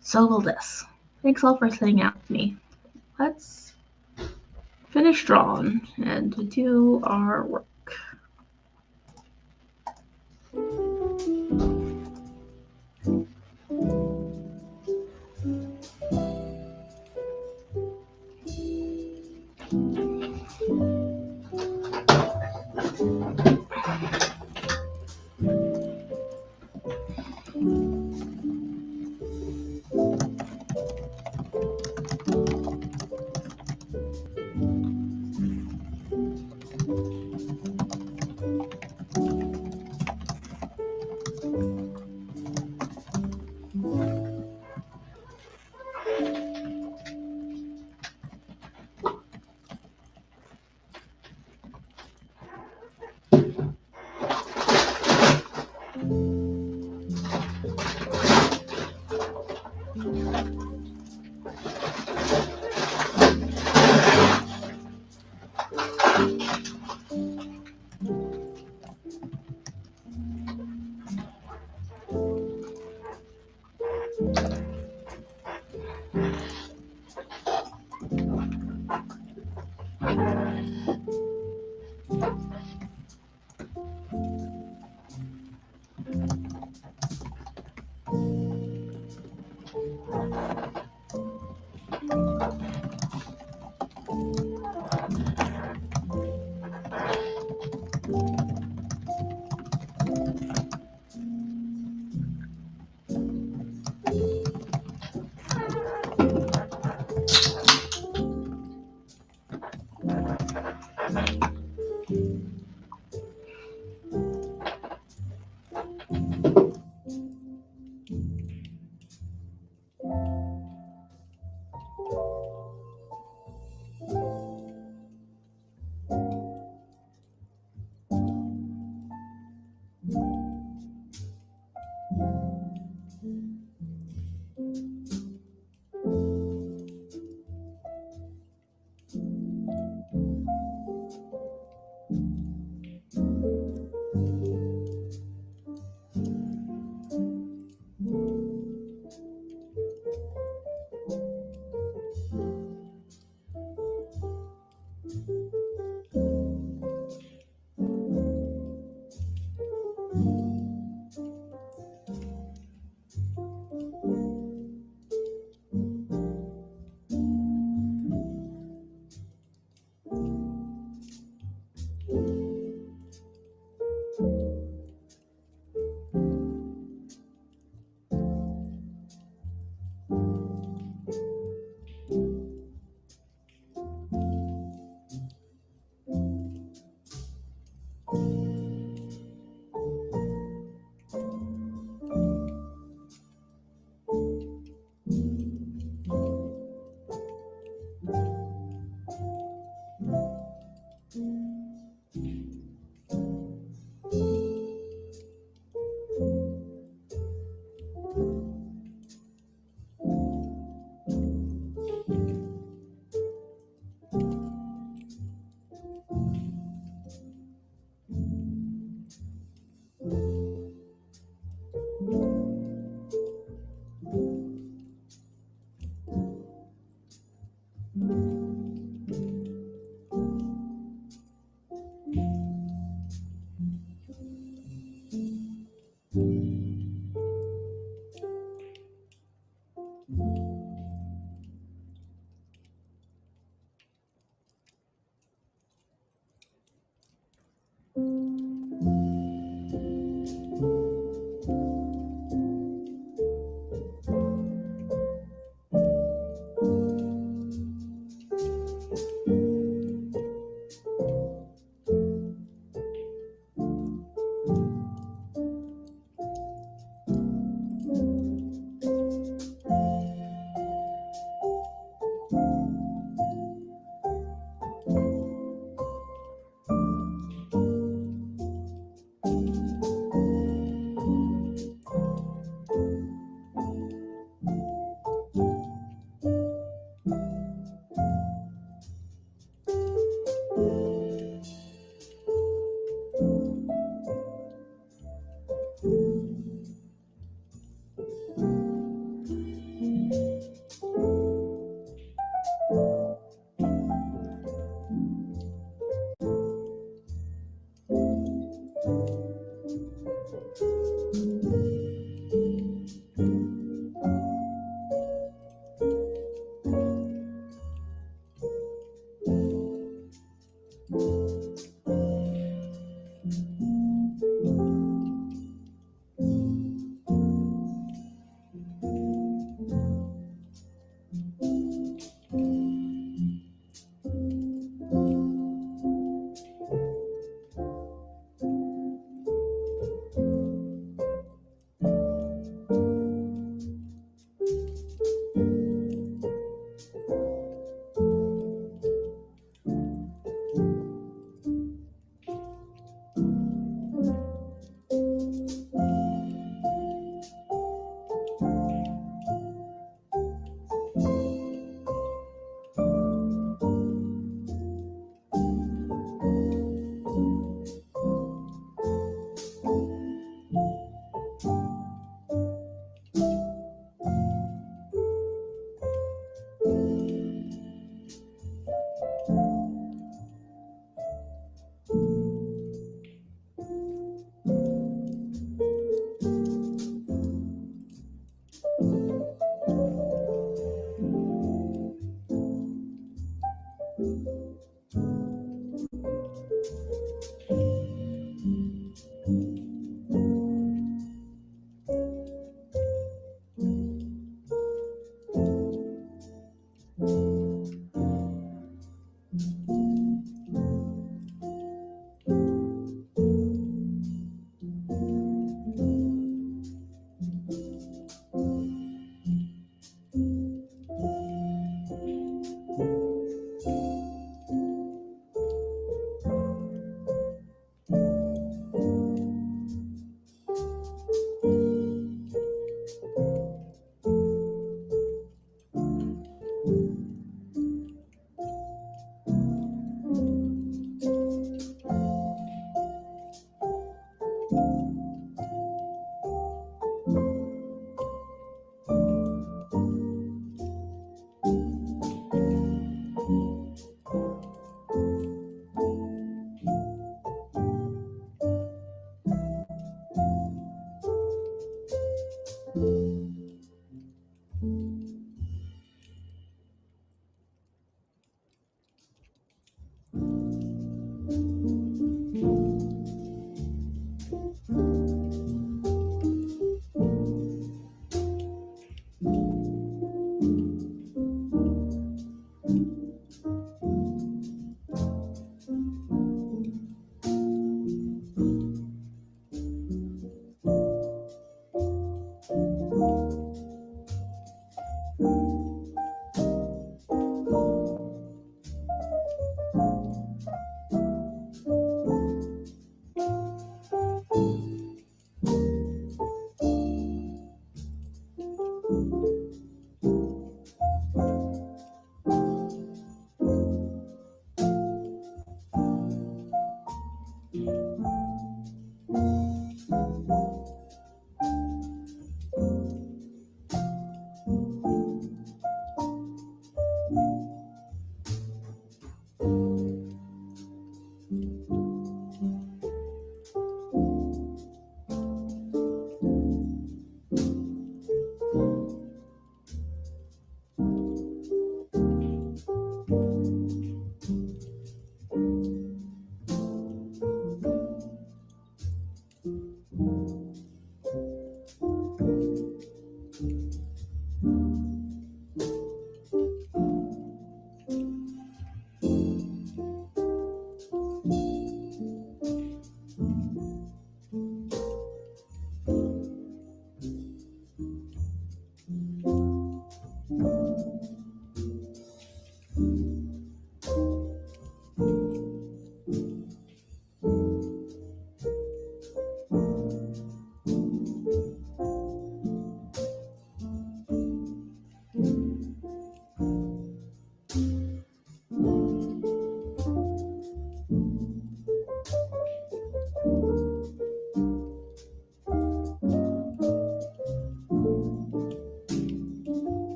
so will this. Thanks all for sitting out with me. Let's finish drawing and do our work.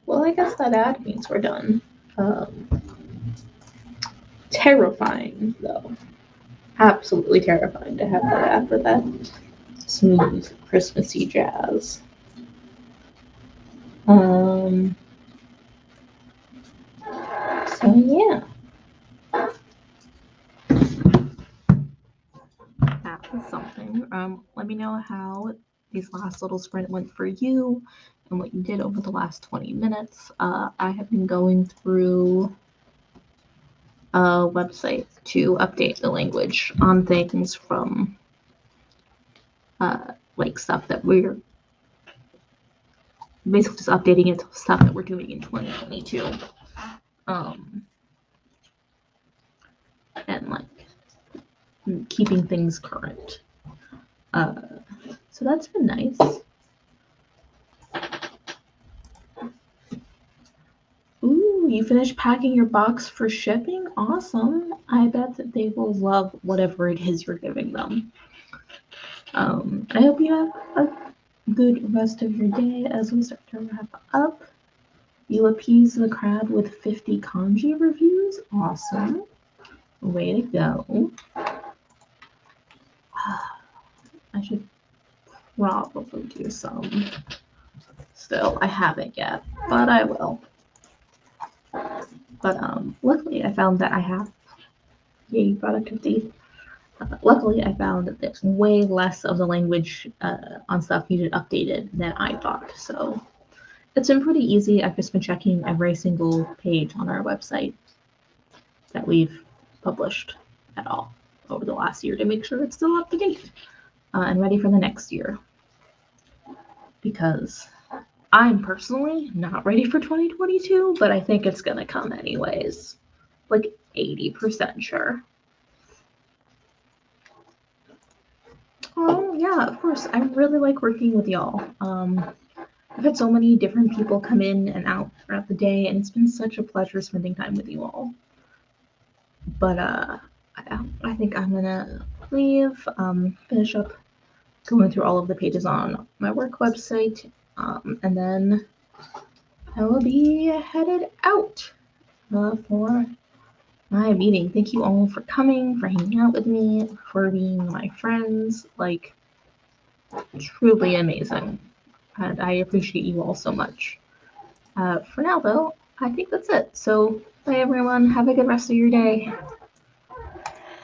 Well, I guess that ad means we're done. Terrifying, though. Absolutely terrifying to have that ad for that smooth, Christmassy jazz. So yeah. That was something. Let me know how these last little sprint went for you and what you did over the last 20 minutes. I have been going through a website to update the language on things from like stuff that we're basically just updating it to stuff that we're doing in 2022. And like keeping things current. So that's been nice. Ooh, you finished packing your box for shipping? Awesome. I bet that they will love whatever it is you're giving them. I hope you have a good rest of your day as we start to wrap up. You appease the crowd with 50 kanji reviews? Awesome. Way to go. I should probably do some. Still, I haven't yet, but I will. But luckily, I found that I have a productivity. Luckily, I found that there's way less of the language on stuff needed updated than I thought. So it's been pretty easy. I've just been checking every single page on our website that we've published at all over the last year to make sure it's still up to date and ready for the next year. Because I'm personally not ready for 2022, but I think it's gonna come anyways. Like 80% sure. Oh yeah, of course. I really like working with y'all. I've had so many different people come in and out throughout the day, and it's been such a pleasure spending time with you all. But I think I'm gonna leave, finish up going through all of the pages on my work website, and then I will be headed out for my meeting. Thank you all for coming, for hanging out with me, for being my friends. Like, truly amazing. And I appreciate you all so much. For now, though, I think that's it. So, bye everyone. Have a good rest of your day.